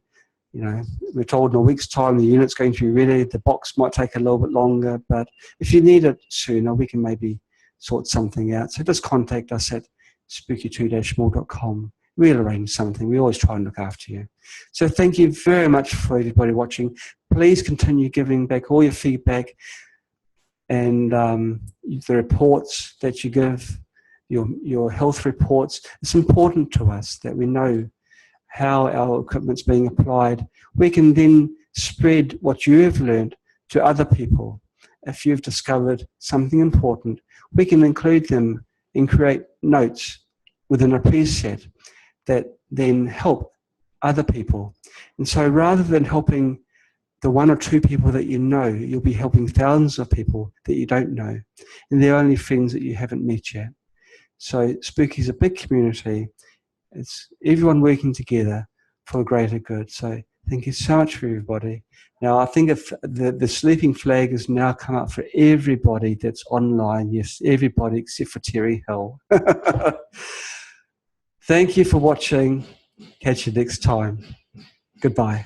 we're told in a week's time the unit's going to be ready. The box might take a little bit longer, but if you need it sooner, we can maybe sort something out. So just contact us at spooky2-more.com. We'll arrange something. We always try and look after you. So thank you very much for everybody watching. Please continue giving back all your feedback and the reports that you give, your health reports. It's important to us that we know how our equipment's being applied. We can then spread what you have learned to other people. If you've discovered something important, we can include them and create notes within a preset that then help other people. And so rather than helping the one or two people that you know, you'll be helping thousands of people that you don't know. And they're only friends that you haven't met yet. So Spooky is a big community. It's everyone working together for the greater good. So thank you so much for everybody. Now, I think if the sleeping flag has now come up for everybody that's online. Yes, everybody except for Terry Hill. Thank you for watching. Catch you next time. Goodbye.